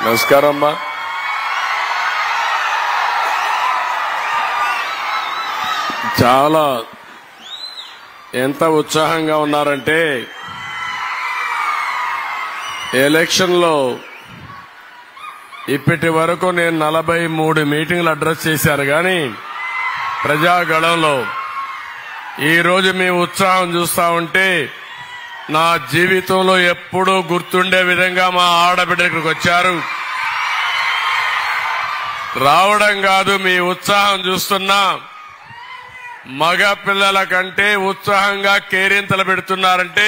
నమస్కారం అమ్మా. చాలా ఎంత ఉత్సాహంగా ఉన్నారంటే ఎలక్షన్ లో ఇప్పటి వరకు నేను 43 మీటింగ్లు అడ్రస్ చేశాను కానీ ప్రజాగళంలో ఈ రోజు మీ ఉత్సాహం చూస్తా ఉంటే నా జీవితంలో ఎప్పుడూ గుర్తుండే విధంగా మా ఆడబిడ్డ ఇక్కడికి వచ్చారు. రావడం కాదు, మీ ఉత్సాహం చూస్తున్నా మగ పిల్లల కంటే ఉత్సాహంగా కేరింతలు పెడుతున్నారంటే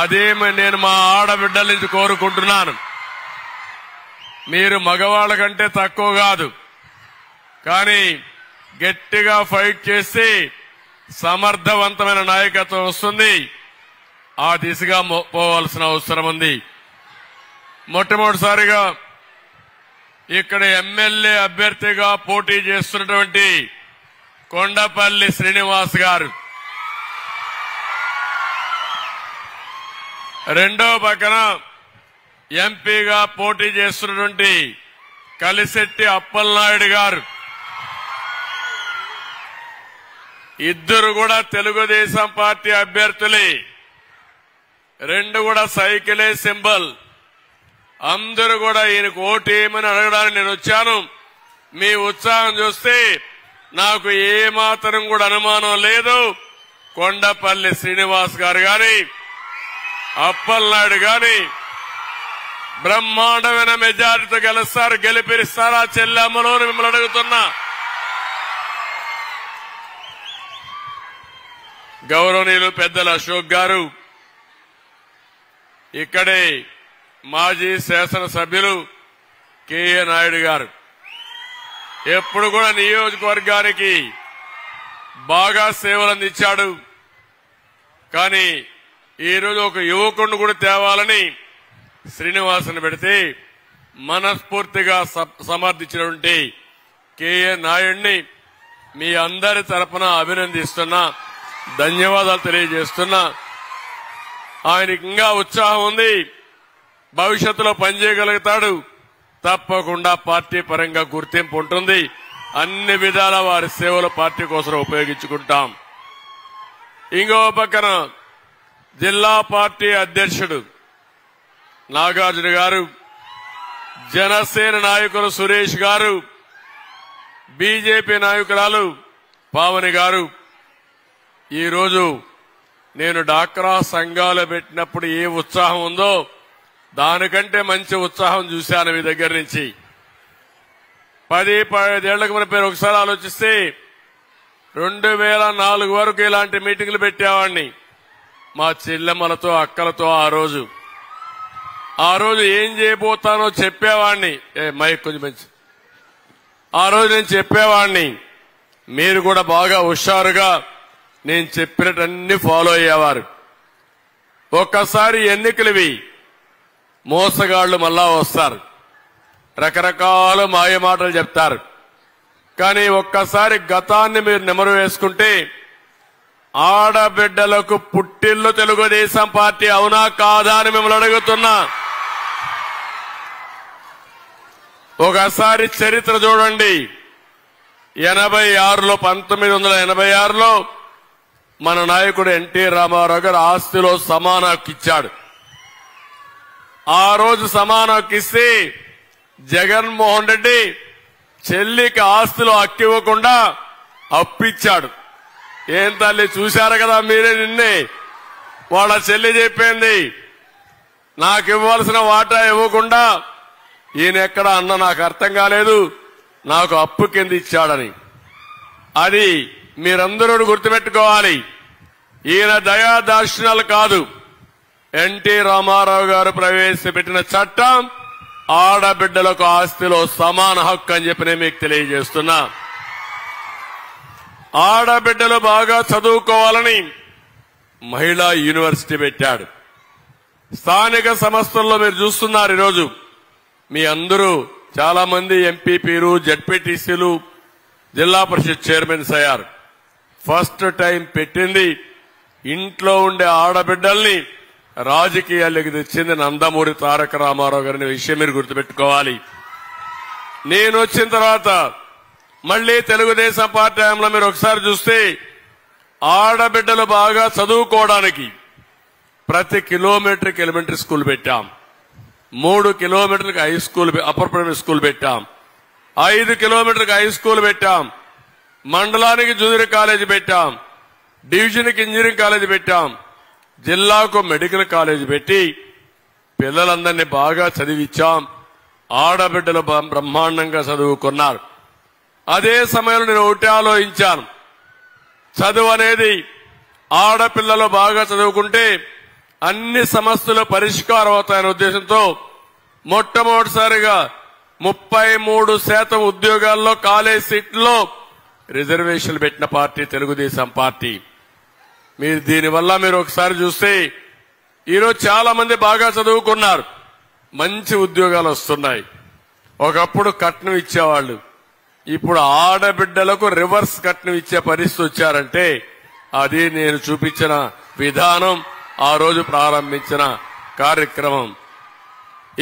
అదేమి నేను మా ఆడబిడ్డల నుంచి కోరుకుంటున్నాను. మీరు మగవాళ్ళ కంటే తక్కువ కాదు, కానీ గట్టిగా ఫైట్ చేసి సమర్థవంతమైన నాయకత్వం వస్తుంది. ఆ దిశగా పోవాల్సిన అవసరం ఉంది. మొట్టమొదటిసారిగా ఇక్కడ ఎమ్మెల్యే అభ్యర్థిగా పోటీ చేస్తున్నటువంటి కొండపల్లి శ్రీనివాస్ గారు, రెండో పక్కన ఎంపీగా పోటీ చేస్తున్నటువంటి కలిశెట్టి అప్పలనాయుడు గారు, ఇద్దరు కూడా తెలుగుదేశం పార్టీ అభ్యర్థులే, రెండు కూడా సైకిలే సింబల్. అందరూ కూడా ఈయనకు ఓటేయమని అడగడానికి నేను వచ్చాను. మీ ఉత్సాహం చూస్తే నాకు ఏమాత్రం కూడా అనుమానం లేదు. కొండపల్లి శ్రీనివాస్ గారు గాని అప్పలనాయుడు గాని బ్రహ్మాండమైన మెజారిటీతో గెలుస్తారు. గెలిపిస్తారా చెల్లెమ్మలో మిమ్మల్ని అడుగుతున్నా. గౌరవనీయులు పెద్దల అశోక్ గారు, ఇక్కడే మాజీ శాసనసభ్యులు కేఏ నాయుడు గారు ఎప్పుడు కూడా నియోజకవర్గానికి బాగా సేవలు అందించాడు. కానీ ఈరోజు ఒక యువకుడిని కూడా తేవాలని శ్రీనివాసుని పెడితే మనస్ఫూర్తిగా సమర్థించినటువంటి కేఏ నాయుడిని మీ అందరి తరపున అభినందిస్తున్నా, ధన్యవాదాలు తెలియజేస్తున్నా. ఆయనకి ఇంకా ఉత్సాహం ఉంది, భవిష్యత్తులో పనిచేయగలుగుతాడు. తప్పకుండా పార్టీ పరంగా గుర్తింపు ఉంటుంది. అన్ని విధాల వారి సేవలు పార్టీ కోసం ఉపయోగించుకుంటాం. ఇంకో పక్కన జిల్లా పార్టీ అధ్యక్షుడు నాగార్జున గారు, జనసేన నాయకులు సురేష్ గారు, బీజేపీ నాయకురాలు పావని గారు, ఈరోజు నేను డాక్రా సంఘాలు పెట్టినప్పుడు ఏ ఉత్సాహం ఉందో దానికంటే మంచి ఉత్సాహం చూశాను మీ దగ్గర నుంచి. 10-15 ఏళ్లకు మన పేరు ఒకసారి ఆలోచిస్తే 2004 వరకు ఇలాంటి మీటింగ్లు పెట్టేవాడిని మా చెల్లెమ్మలతో అక్కలతో. ఆ రోజు ఏం చేయబోతానో చెప్పేవాడిని. మైక్ కొంచెం మంచి. ఆ రోజు నేను చెప్పేవాడిని, మీరు కూడా బాగా హుషారుగా నేను చెప్పినటన్ని ఫాలో అయ్యేవారు. ఒక్కసారి ఎన్నికలవి మోసగాళ్లు మళ్ళా వస్తారు, రకరకాల మాయమాటలు చెప్తారు. కానీ ఒక్కసారి గతాన్ని మీరు నెమరు వేసుకుంటే ఆడబిడ్డలకు పుట్టిల్లు తెలుగుదేశం పార్టీ, అవునా కాదా అని మిమ్మల్ని అడుగుతున్నా. ఒకసారి చరిత్ర చూడండి. 1986లో మన నాయకుడు ఎన్టీ రామారావు గారు ఆస్తిలో సమాన హక్కు ఇచ్చాడు. ఆ రోజు సమాన హక్కు ఇస్తే జగన్మోహన్ రెడ్డి చెల్లికి ఆస్తిలో హక్కు ఇవ్వకుండా అప్పిచ్చాడు. ఏం తల్లి చూశారు కదా మీరే. నిన్నే వాళ్ళ చెల్లి చెప్పింది, నాకు ఇవ్వాల్సిన వాటా ఇవ్వకుండా ఈయన ఎక్కడ అన్న నాకు అర్థం కాలేదు, నాకు అప్పు కింద ఇచ్చాడని. అది మీరందరూ గుర్తుపెట్టుకోవాలి. ఈయన దయాదాక్షిణ్యాలు కాదు, ఎన్టీ రామారావు గారు ప్రవేశపెట్టిన చట్టం ఆడబిడ్డలకు ఆస్తిలో సమాన హక్కు అని చెప్పి నేను మీకు తెలియజేస్తున్నా. ఆడబిడ్డలు బాగా చదువుకోవాలని మహిళా యూనివర్సిటీ పెట్టాడు. స్థానిక సంస్థల్లో మీరు చూస్తున్నారు, ఈరోజు మీ అందరూ చాలా మంది ఎంపీపీలు, జడ్పీటీసీలు, జిల్లా పరిషత్ చైర్మన్స్ అయ్యారు. ఫస్ట్ టైం పెట్టింది ఇంట్లో ఉండే ఆడబిడ్డల్ని రాజకీయాల్లోకి తెచ్చింది నందమూరి తారక రామారావు గారిని విషయం మీరు గుర్తుపెట్టుకోవాలి. నేను వచ్చిన తర్వాత మళ్లీ తెలుగుదేశం పార్టీ హయాంలో మీరు ఒకసారి చూస్తే ఆడబిడ్డలు బాగా చదువుకోవడానికి ప్రతి కిలోమీటర్కి ఎలిమెంటరీ స్కూల్ పెట్టాం, 3 కిలోమీటర్లకు high school upper primary school పెట్టాం, 5 కిలోమీటర్లకు హై స్కూల్ పెట్టాం, మండలానికి జూనియర్ కాలేజీ పెట్టాం, డివిజన్కి ఇంజనీరింగ్ కాలేజీ పెట్టాం, జిల్లాకు మెడికల్ కాలేజీ పెట్టి పిల్లలందరినీ బాగా చదివించాం. ఆడబిడ్డలు బ్రహ్మాండంగా చదువుకున్నారు. అదే సమయంలో నేను ఒకటి ఆలోచించాను, చదువు అనేది ఆడపిల్లలు బాగా చదువుకుంటే అన్ని సమస్యలు పరిష్కారం అవుతాయనే ఉద్దేశంతో మొట్టమొదటిసారిగా 33% ఉద్యోగాల్లో కాలేజ్ సీట్లలో రిజర్వేషన్లు పెట్టిన పార్టీ తెలుగుదేశం పార్టీ. మీరు దీనివల్ల మీరు ఒకసారి చూస్తే ఈరోజు చాలా మంది బాగా చదువుకున్నారు, మంచి ఉద్యోగాలు వస్తున్నాయి. ఒకప్పుడు కట్నం ఇచ్చేవాళ్లు, ఇప్పుడు ఆడబిడ్డలకు రివర్స్ కట్నం ఇచ్చే పరిస్థితి వచ్చారంటే అది నేను చూపించిన విధానం, ఆ రోజు ప్రారంభించిన కార్యక్రమం.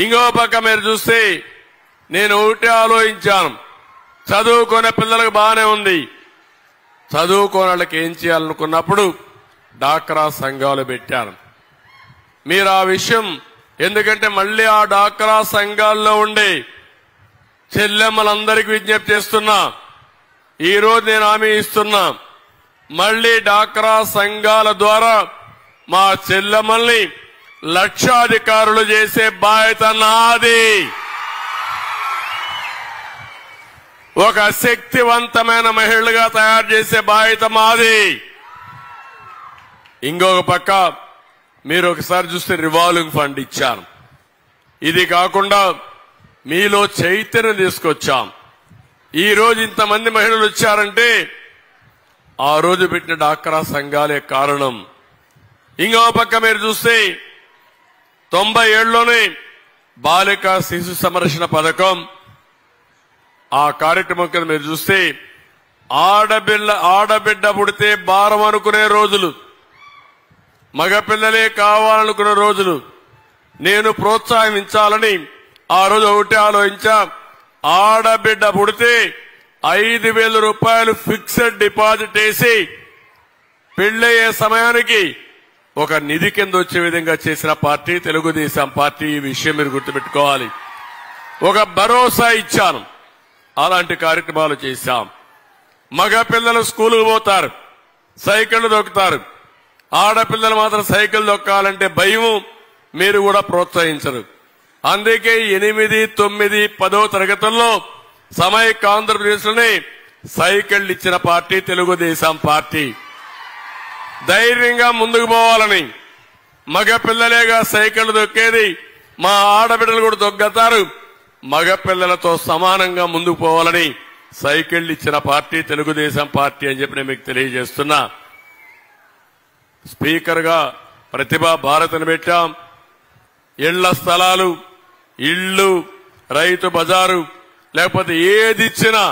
ఇంకో పక్క మీరు చూస్తే నేను ఒకటే ఆలోచించాను, చదువుకునే పిల్లలకు బాగానే ఉంది, చదువుకోని వాళ్ళకి ఏం చేయాలనుకున్నప్పుడు డాక్రా సంఘాలు పెట్టాను. మీరు ఆ విషయం ఎందుకంటే మళ్లీ ఆ డాక్రా సంఘాల్లో ఉండే చెల్లెమ్మలందరికీ విజ్ఞప్తి చేస్తున్నా, ఈ రోజు నేను హామీ ఇస్తున్నా, మళ్లీ డాక్రా సంఘాల ద్వారా మా చెల్లెమ్మల్ని లక్షాధికారులు చేసే బాధ్యత నాది. ఒక శక్తివంతమైన మహిళలుగా తయారు చేసే బాధ్యత మాది. ఇంకొక పక్క మీరు ఒకసారి చూస్తే రివాల్వింగ్ ఫండ్ ఇచ్చాను. ఇది కాకుండా మీలో చైతన్యం తీసుకొచ్చాం. ఈ రోజు ఇంతమంది మహిళలు వచ్చారంటే ఆ రోజు పెట్టిన డాక్రా సంఘాలే కారణం. ఇంకో పక్క మీరు చూస్తే 97లోనే బాలికా శిశు సంరక్షణ పథకం, ఆ కార్యక్రమం కింద మీరు చూస్తే ఆడబిడ్డ పుడితే భారం అనుకునే రోజులు, మగపిల్లలే కావాలనుకునే రోజులు నేను ప్రోత్సహించాలని ఆ రోజు ఒకటి ఆలోచించా. ఆడబిడ్డ పుడితే 5,000 రూపాయలు ఫిక్స్డ్ డిపాజిట్ వేసి పెళ్లయ్యే సమయానికి ఒక నిధి కింద వచ్చే విధంగా చేసిన పార్టీ తెలుగుదేశం పార్టీ. ఈ విషయం మీరు గుర్తుపెట్టుకోవాలి. ఒక భరోసా ఇచ్చాను, అలాంటి కార్యక్రమాలు చేశాం. మగపిల్లలు స్కూలుకు పోతారు, సైకిళ్లు దొక్కుతారు, ఆడపిల్లలు మాత్రం సైకిల్ దొక్కాలంటే భయం, మీరు కూడా ప్రోత్సహించరు. అందుకే 8, 9, 10వ తరగతుల్లో సమైక్య ఆంధ్రప్రదేశ్లోనే సైకిళ్లు ఇచ్చిన పార్టీ తెలుగుదేశం పార్టీ. ధైర్యంగా ముందుకు పోవాలని, మగపిల్లలేగా సైకిళ్లు దొక్కేది, మా ఆడబిడ్డలు కూడా దొగ్గతారు, మగపిల్లలతో సమానంగా ముందుకు పోవాలని సైకిళ్లు ఇచ్చిన పార్టీ తెలుగుదేశం పార్టీ అని చెప్పి నేను మీకు తెలియజేస్తున్నా. స్పీకర్ గా ప్రతిభా భారతిని పెట్టాం. ఇళ్ల స్థలాలు, ఇళ్లు, రైతు బజారు లేకపోతే ఏది ఇచ్చినా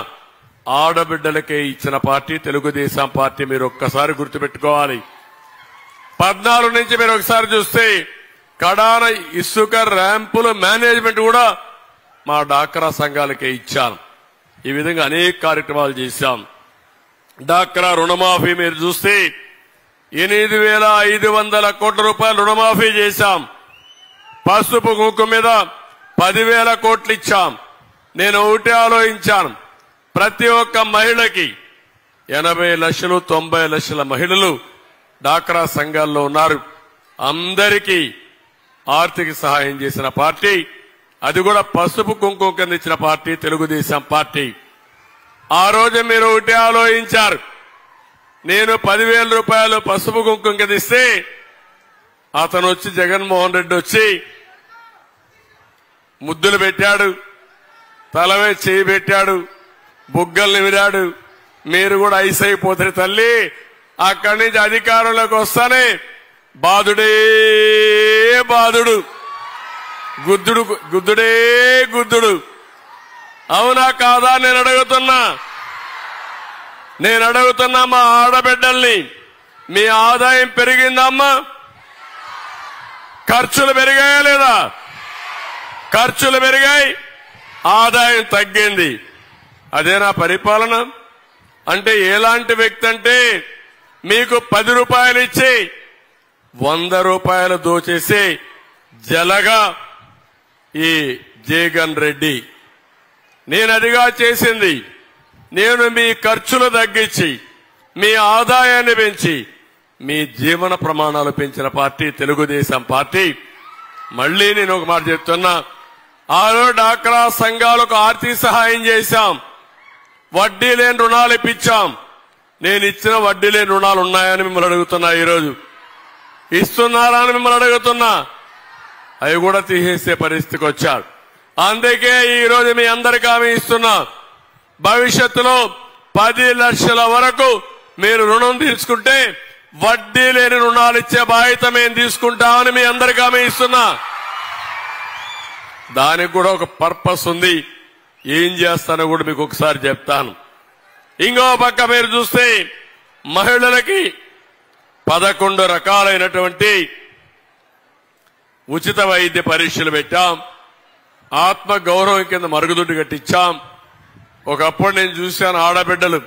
ఆడబిడ్డలకే ఇచ్చిన పార్టీ తెలుగుదేశం పార్టీ. మీరు ఒక్కసారి గుర్తుపెట్టుకోవాలి. 14 నుంచి మీరు ఒకసారి చూస్తే కడాన ఇసుక ర్యాంపుల మేనేజ్మెంట్ కూడా మా డాక్రా సంఘాలకే ఇచ్చాను. ఈ విధంగా అనేక కార్యక్రమాలు చేశాం. డాక్రా రుణమాఫీ మీరు చూస్తే 8,500 కోట్ల రూపాయలు రుణమాఫీ చేశాం. పసుపు కుంకుమ మీద 10,000 కోట్లు ఇచ్చాం. నేను ఒకటే ఆలోచించాను, ప్రతి ఒక్క మహిళకి 80 లక్షలు 90 లక్షల మహిళలు డాక్రా సంఘాల్లో ఉన్నారు. అందరికీ ఆర్థిక సహాయం చేసిన పార్టీ, అది కూడా పసుపు కుంకుమ కింద ఇచ్చిన పార్టీ తెలుగుదేశం పార్టీ. ఆ రోజు మీరు ఒకటే ఆలోచించారు, నేను 10,000 రూపాయలు పసుపు కుంకుమ కింద ఇస్తే అతను వచ్చి జగన్మోహన్ రెడ్డి వచ్చి ముద్దులు పెట్టాడు, తలవే చేయి పెట్టాడు, బుగ్గల్ని విరాడు. మీరు కూడా ఐస్ అయిపోతారు తల్లి. అక్కడి నుంచి అధికారంలోకి వస్తానే బాధుడే బాధుడు, గుద్దుడే గుద్దుడు. అవునా కాదా? నేను అడుగుతున్నా మా ఆడబిడ్డల్ని, మీ ఆదాయం పెరిగిందమ్మా? ఖర్చులు పెరిగాయా లేదా? ఖర్చులు పెరిగాయి, ఆదాయం తగ్గింది. అదేనా పరిపాలన అంటే? ఎలాంటి వ్యక్తి అంటే మీకు 10 రూపాయలు ఇచ్చి 100 రూపాయలు దోచేసి జలగా ఈ జగన్ రెడ్డి. నేను అదిగా చేసింది. నేను మీ ఖర్చులు తగ్గించి మీ ఆదాయాన్ని పెంచి మీ జీవన ప్రమాణాలు పెంచిన పార్టీ తెలుగుదేశం పార్టీ. మళ్లీ నేను ఒక మాట చెప్తున్నా, ఆరో డాక్రా సంఘాలకు ఆర్థిక సహాయం చేశాం, వడ్డీ లేని రుణాలు ఇప్పించాం. నేను ఇచ్చిన వడ్డీ లేని రుణాలు ఉన్నాయని మిమ్మల్ని అడుగుతున్నా. ఈరోజు ఇస్తున్నారా అని మిమ్మల్ని అడుగుతున్నా. అవి కూడా తీసేసే పరిస్థితికి వచ్చారు. అందుకే ఈరోజు మీ అందరికీ హామీ ఇస్తున్నా, భవిష్యత్తులో 10 లక్షల వరకు మీరు రుణం తీసుకుంటే వడ్డీ లేని రుణాలు ఇచ్చే బాధ్యత మేము తీసుకుంటామని మీ అందరికీ హామీ ఇస్తున్నా. దానికి కూడా ఒక పర్పస్ ఉంది. ఏం చేస్తానో కూడా మీకు ఒకసారి చెప్తాను. ఇంకో పక్క మీరు చూస్తే మహిళలకి 11 రకాలైనటువంటి ఉచిత వైద్య పరీక్షలు పెట్టాం. ఆత్మ గౌరవం కింద మరుగుదొడ్డి కట్టించాం. ఒకప్పుడు నేను చూశాను, ఆడబిడ్డలు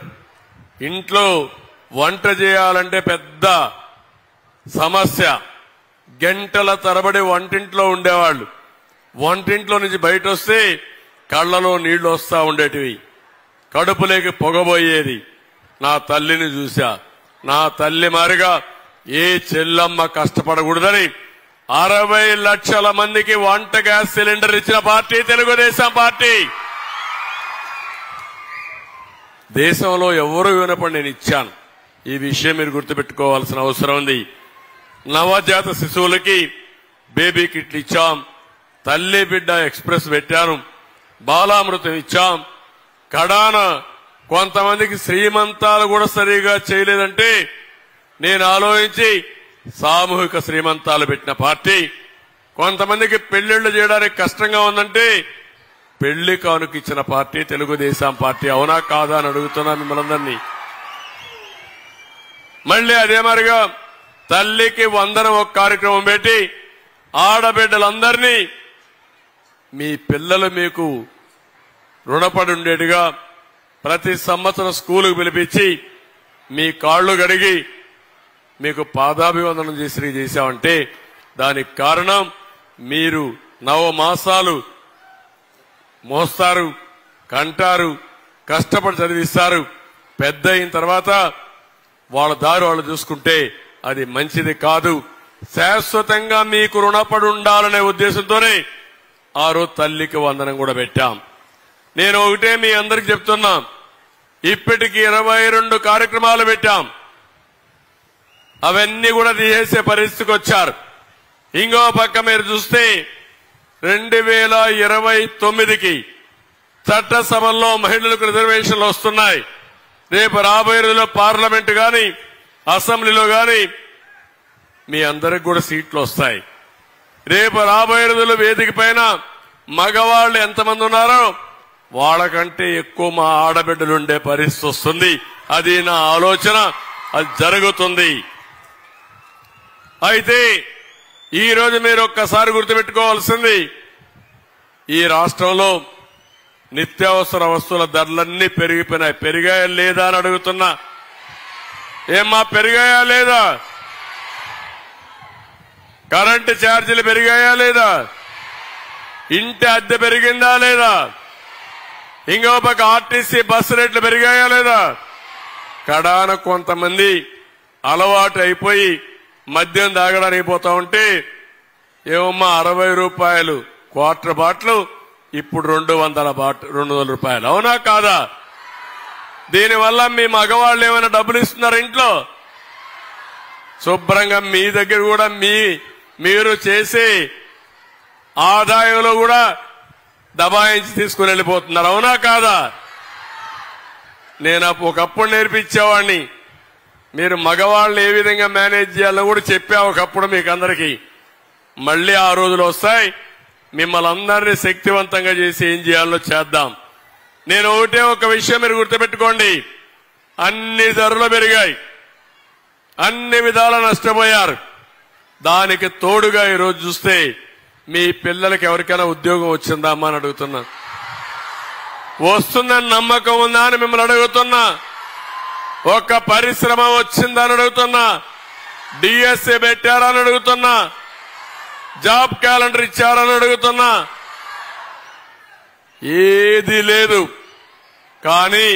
ఇంట్లో వంట చేయాలంటే పెద్ద సమస్య. గంటల తరబడి వంటింట్లో ఉండేవాళ్లు. వంటింట్లో నుంచి బయట వస్తే కళ్లలో నీళ్లు వస్తా ఉండేటివి, కడుపులోకి పొగబోయేది. నా తల్లిని చూశా. నా తల్లి మారిగా ఏ చెల్లమ్మ కష్టపడకూడదని 60 లక్షల మందికి వంట గ్యాస్ సిలిండర్ ఇచ్చిన పార్టీ తెలుగుదేశం పార్టీ. దేశంలో ఎవరు వినపడి నేను ఇచ్చాను. ఈ విషయం మీరు గుర్తుపెట్టుకోవాల్సిన అవసరం ఉంది. నవజాత శిశువులకి బేబీ కిట్లు ఇచ్చాం. తల్లి బిడ్డ ఎక్స్ప్రెస్ పెట్టాను. బాలామృతం ఇచ్చాం. కడాన కొంతమందికి శ్రీమంతాలు కూడా సరిగా చేయలేదంటే నేను ఆలోచించి సామూహిక శ్రీమంతాలు పెట్టిన పార్టీ. కొంతమందికి పెళ్లిళ్లు చేయడానికి కష్టంగా ఉందంటే పెళ్లి కానుకిచ్చిన పార్టీ తెలుగుదేశం పార్టీ. అవునా కాదా అని అడుగుతున్నా మిమ్మల్ని. మళ్లీ అదే మరిగా తల్లికి వందనం ఒక కార్యక్రమం పెట్టి ఆడబిడ్డలందరినీ మీ పిల్లలు మీకు రుణపడి ఉండేట్టుగా ప్రతి సంవత్సరం స్కూలుకు పిలిపించి మీ కాళ్లు గడిగి మీకు పాదాభివందనం చేశామంటే దానికి కారణం మీరు 9 మాసాలు మోస్తారు, కంటారు, కష్టపడి చదివిస్తారు. పెద్ద అయిన తర్వాత వాళ్ళ దారి వాళ్ళు చూసుకుంటే అది మంచిది కాదు. శాశ్వతంగా మీకు రుణపడి ఉండాలనే ఉద్దేశంతోనే ఆ రోజు తల్లికి వందనం కూడా పెట్టాం. నేను ఒకటే మీ అందరికి చెప్తున్నా, ఇప్పటికి 22 కార్యక్రమాలు పెట్టాం. అవన్నీ కూడా తీసేసే పరిస్థితికి వచ్చారు. ఇంకో పక్క మీరు చూస్తే 2029కి చట్టసభల్లో మహిళలకు రిజర్వేషన్లు వస్తున్నాయి. రేపు రాబోయే రోజుల్లో పార్లమెంట్ గాని అసెంబ్లీలో గాని మీ అందరికి కూడా సీట్లు వస్తాయి. రేపు రాబోయే రోజుల్లో వేదిక పైన మగవాళ్లు ఎంతమంది ఉన్నారో వాళ్ళకంటే ఎక్కువ మా ఆడబిడ్డలు ఉండే పరిస్థితి వస్తుంది. అది నా ఆలోచన, అది జరుగుతుంది. అయితే ఈ రోజు మీరు ఒక్కసారి గుర్తుపెట్టుకోవాల్సింది, ఈ రాష్ట్రంలో నిత్యావసర వస్తువుల ధరలన్నీ పెరిగిపోయినాయి. పెరిగాయా లేదా అని అడుగుతున్నా. ఏమ్మా పెరిగాయా లేదా? కరెంటు ఛార్జీలు పెరిగాయా లేదా? ఇంటి అద్దె పెరిగిందా లేదా? ఇంకో పక్క ఆర్టీసీ బస్సు రేట్లు పెరిగాయా లేదా? కడాన కొంతమంది అలవాటు అయిపోయి మద్యం తాగడానికి పోతా ఉంటే ఏమమ్మా 60 రూపాయలు క్వార్టర్ బాటిల్ ఇప్పుడు 200 రూపాయలు. అవునా కాదా? దీనివల్ల మీ మగవాళ్ళు ఏమైనా డబ్బులు ఇస్తున్నారు ఇంట్లో? శుభ్రంగా మీ దగ్గర కూడా మీరు చేసే ఆదాయంలో కూడా దబాయించి తీసుకుని వెళ్ళిపోతున్నారు. అవునా కాదా? నేను ఒకప్పుడు నేర్పించేవాడిని. మీరు మగవాళ్ళని ఏ విధంగా మేనేజ్ చేయాలో కూడా చెప్పా ఒకప్పుడు మీకు అందరికీ. మళ్లీ ఆ రోజులు వస్తాయి. మిమ్మల్ని అందరినీ శక్తివంతంగా చేసి ఏం చేయాలో చేద్దాం. నేను ఒకటే ఒక విషయం మీరు గుర్తుపెట్టుకోండి, అన్ని ధరలు పెరిగాయి, అన్ని విధాలా నష్టపోయారు. దానికి తోడుగా ఈరోజు చూస్తే మీ పిల్లలకి ఎవరికైనా ఉద్యోగం వచ్చిందా అమ్మా అని అడుగుతున్నా. వస్తుందని నమ్మకం ఉందా అని మిమ్మల్ని అడుగుతున్నా. ఒక పరిశ్రమ వచ్చిందని అడుగుతున్నా. డిఎస్ఏ పెట్టారని అడుగుతున్నా. జాబ్ క్యాలెండర్ ఇచ్చారని అడుగుతున్నా. ఏది లేదు. కానీ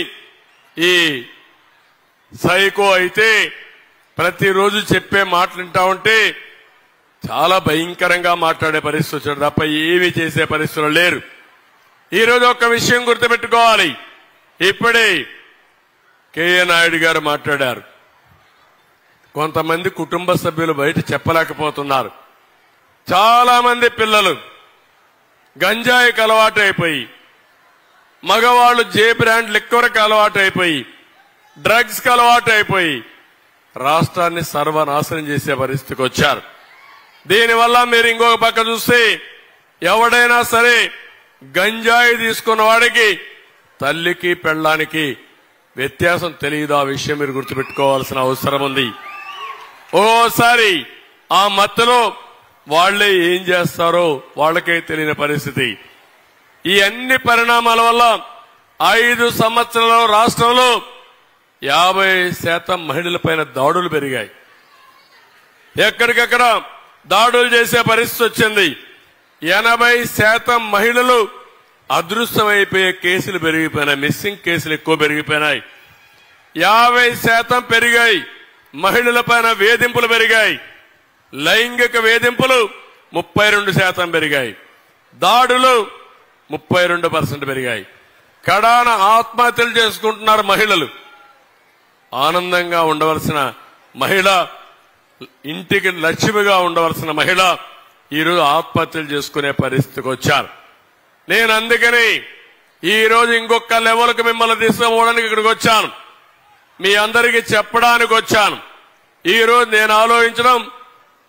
ఈ సైకో అయితే ప్రతిరోజు చెప్పే మాటలు వింటా ఉంటే చాలా భయంకరంగా మాట్లాడే పరిస్థితి వచ్చాడు తప్ప ఏమీ చేసే పరిస్థితులు లేరు. ఈరోజు ఒక్క విషయం గుర్తుపెట్టుకోవాలి. ఇప్పుడే కేఏ నాయుడు గారు మాట్లాడారు. కొంతమంది కుటుంబ సభ్యులు బయట చెప్పలేకపోతున్నారు. చాలా మంది పిల్లలు గంజాయికి అలవాటు అయిపోయి, మగవాళ్లు జే బ్రాండ్ లిక్కర్కి అలవాటు అయిపోయి, డ్రగ్స్ కి అలవాటు అయిపోయి రాష్ట్రాన్ని సర్వనాశనం చేసే పరిస్థితికి వచ్చారు. దీనివల్ల మీరు ఇంకొక పక్క చూస్తే ఎవడైనా సరే గంజాయి తీసుకున్న వాడికి తల్లికి పెళ్ళానికి వ్యత్యాసం తెలియదు. ఆ విషయం మీరు గుర్తుపెట్టుకోవాల్సిన అవసరం ఉంది. ఓసారి ఆ మత్తులో వాళ్లే ఏం చేస్తారో వాళ్లకే తెలియని పరిస్థితి. ఈ అన్ని పరిణామాల వల్ల 5 సంవత్సరాల రాష్ట్రంలో 50% మహిళలపైన దాడులు పెరిగాయి. ఎక్కడికక్కడ దాడులు చేసే పరిస్థితి వచ్చింది. 80% మహిళలు అదృశ్యమైపోయే కేసులు పెరిగిపోయినాయి. మిస్సింగ్ కేసులు ఎక్కువ పెరిగిపోయినాయి. 50% పెరిగాయి. మహిళలపైన వేధింపులు పెరిగాయి. లైంగిక వేధింపులు 32% పెరిగాయి. దాడులు 32% పెరిగాయి. కడాన ఆత్మహత్యలు చేసుకుంటున్నారు మహిళలు. ఆనందంగా ఉండవలసిన మహిళ, ఇంటికి లక్ష్మిగా ఉండవలసిన మహిళ ఈరోజు ఆత్మహత్యలు చేసుకునే పరిస్థితికి వచ్చారు. నేను అందుకని ఈరోజు ఇంకొక లెవెల్కి మిమ్మల్ని తీసుకుపోవడానికి ఇక్కడికి వచ్చాను. మీ అందరికీ చెప్పడానికి వచ్చాను. ఈరోజు నేను ఆలోచించడం,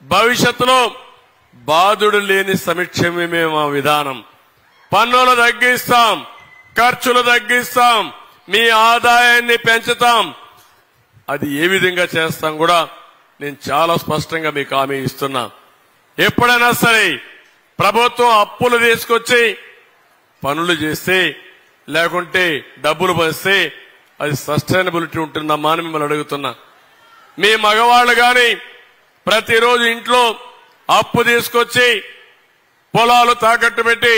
భవిష్యత్తులో బాధుడు లేని సంక్షేమమే మా విధానం. పన్నులు తగ్గిస్తాం, ఖర్చులు తగ్గిస్తాం, మీ ఆదాయాన్ని పెంచుతాం. అది ఏ విధంగా చేస్తాం కూడా నేను చాలా స్పష్టంగా మీకు హామీ ఇస్తున్నా. ఎప్పుడైనా సరే ప్రభుత్వం అప్పులు తీసుకొచ్చి పనులు చేస్తే, లేకుంటే డబ్బులు పంచితే అది సస్టైనబిలిటీ ఉంటుందమ్మా అని మిమ్మల్ని అడుగుతున్నా. మీ మగవాళ్లు గాని ప్రతిరోజు ఇంట్లో అప్పు తీసుకొచ్చి పొలాలు తాకట్టు పెట్టి,